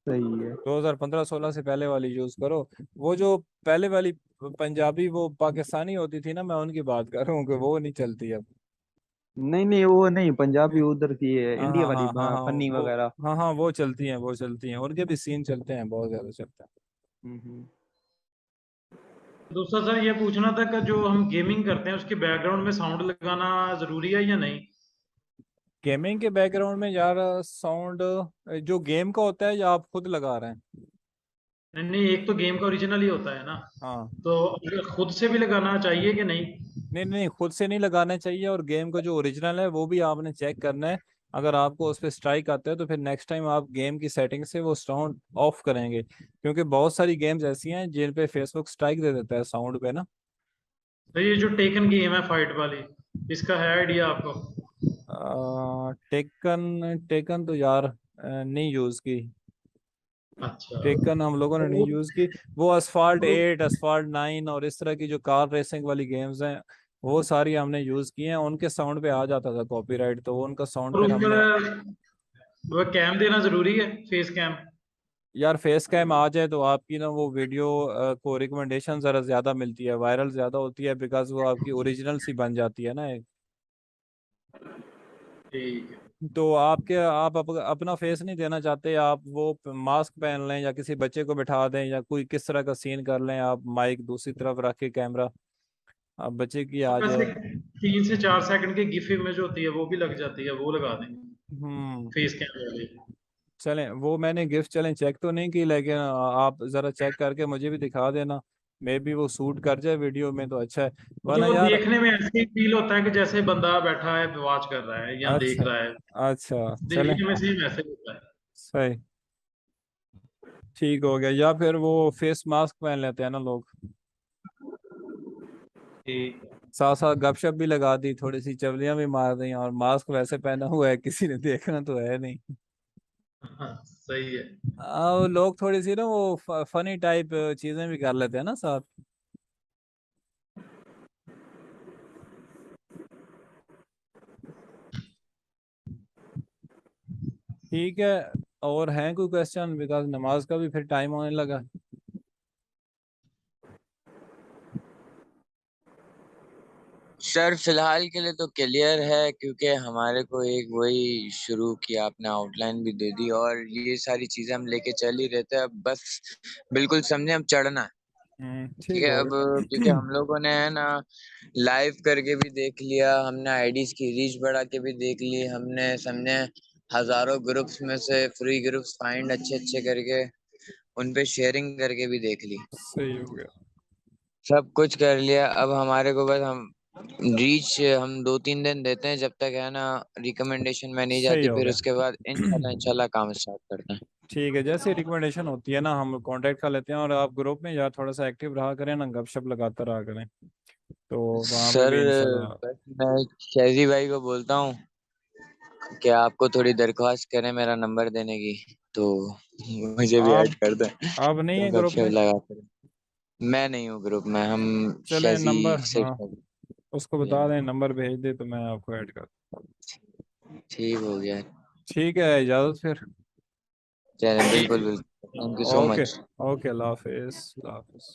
सही है। 2015-16 से पहले वाली यूज करो। वो जो पहले वाली पंजाबी वो पाकिस्तानी होती थी ना, मैं उनकी बात कर रहा हूँ कि वो नहीं चलती अब। नहीं नहीं वो नहीं, पंजाबी उधर की है, हाँ इंडिया हाँ वाली हाँ हाँ हाँ, फन्नी वो, वगैरह। हाँ हाँ वो चलती हैं, वो चलती हैं, उनके भी सीन चलते हैं, बहुत ज्यादा चलते हैं। हम्म। दूसरा सर ये पूछना था कि जो हम गेमिंग करते हैं उसके बैकग्राउंड में साउंड लगाना जरूरी है या नहीं? गेमिंग के बैकग्राउंड में यार साउंड जो गेम का होता है या आप खुद लगा रहे हैं? नहीं नहीं, एक तो गेम का ओरिजिनल ही होता है ना, हाँ। तो खुद से भी लगाना चाहिए कि नहीं? नहीं नहीं, खुद से नहीं लगाना चाहिए, और गेम का जो ओरिजिनल है वो भी आपने चेक करना है। अगर आपको उस पर स्ट्राइक आता है तो फिर नेक्स्ट टाइम आप गेम की सेटिंग से वो साउंड ऑफ करेंगे, क्योंकि बहुत सारी गेम्स ऐसी हैं जिन पे फेसबुक स्ट्राइक दे देता है साउंड पे ना। तो ये जो टेकन गेम है फाइट वाली, इसका है आइडिया आपको? टेकन टेकन तो यार नहीं यूज की। अच्छा। टेकन हम लोगों ने तो नहीं यूज की। वो असफाल्ट वो 8 असफाल्ट 9 और इस तरह की जो कार रेसिंग वाली गेम्स हैं वो सारी हमने यूज की हैं, उनके साउंड पे आ जाता था कॉपीराइट, तो उनका साउंड और फिर उस पर हमने। वो कैम देना जरूरी है, फेस कैम? यार फेस कैम आ जाए तो आपकी ना वो वीडियो को रिकमेंडेशन जरा ज्यादा मिलती है, वायरल ज्यादा होती है, बिकॉज वो आपकी ओरिजिनल सी बन जाती है ना एक। ठीक है। तो अपना फेस नहीं देना चाहते, आप वो मास्क पहन लें या किसी बच्चे को बिठा दें या कोई किस तरह का सीन कर लें, आप माइक दूसरी तरफ रख के कैमरा, अब बच्चे की आ वैसे जाए। 3 से 4 सेकंड की गिफ इमेज होती है वो भी लग जाती है, वो लगा देंगे हम्म। फेस कैम वाली। चलें, वो मैंने गिफ्ट चलें चेक तो नहीं की, लेकिन आप ज़रा चेक करके मुझे भी दिखा देना, मे बी वो सूट कर जाए वीडियो में तो अच्छा है। मतलब वरना वो यार। देखने में ऐसे ही फील होता है कि जैसे बंदा बैठा है वॉच कर रहा है या देख अच्छा। रहा है, अच्छा चलें। देखने में सेम ऐसे ही होता है। सही। ठीक हो गया, या फिर वो फेस मास्क पहन लेते हैं ना लोग, ठीक है। साथ साथ गपशप भी लगा दी, थोड़ी सी चवलियां भी मार दी, और मास्क वैसे पहना हुआ है, किसी ने देखना तो है नहीं। हाँ, सही है। वो लोग थोड़ी सी ना वो फनी टाइप चीजें भी कर लेते हैं ना साथ। ठीक है। और हैं कोई क्वेश्चन, बिकॉज नमाज का भी फिर टाइम होने लगा। सर फिलहाल के लिए तो क्लियर है, क्योंकि हमारे को एक वही शुरू किया, आपने आउटलाइन भी दे दी और ये सारी चीजें हम लेके चल ही रहते हैं, अब बस बिल्कुल समझे, अब चढ़ना है। ठीक ठीक है। हो अब गया। क्योंकि हम लोगों ने है ना लाइव करके भी देख लिया, हमने आईडीज की रीच बढ़ा के भी देख ली, हमने समझे हजारों ग्रुप्स में से फ्री ग्रुप्स फाइंड अच्छे अच्छे करके उन पे शेयरिंग करके भी देख ली, सही हो गया। सब कुछ कर लिया। अब हमारे को बस हम रीच हम 2-3 दिन देते हैं, जब तक है ना रिकमेंडेशन में नहीं सही जाती, हो फिर गया। उसके बाद इंशाल्लाह इंशाल्लाह काम स्टार्ट करते हैं। ठीक है, जैसे रिकमेंडेशन होती है ना हम कांटेक्ट कर लेते हैं, और आप ग्रुप में यार थोड़ा सा एक्टिव रहा करें ना, गपशप लगाते रहा करें, तो वहाँ पे सर भी इंशाल्लाह। बस मैं शेजी भाई को बोलता हूँ कि आपको थोड़ी दरख्वास्त करें मेरा नंबर देने की, तो मुझे भी ऐड आप कर दें आप नहीं तो है ग्रुप गपशप में? लगा कर। मैं नहीं हूँ ग्रुप में, हम चले शेजी नंबर, हाँ, सिर्फ। उसको बता दें नंबर भेज दे तो मैं आपको ऐड कर। ठीक हो गया। ठीक है, इजाज़त फिर। चलें, बिल्कुल बिल्कुल, thank you so okay. Much. Okay, अल्लाह हाफिज़, अल्लाह हाफिज़।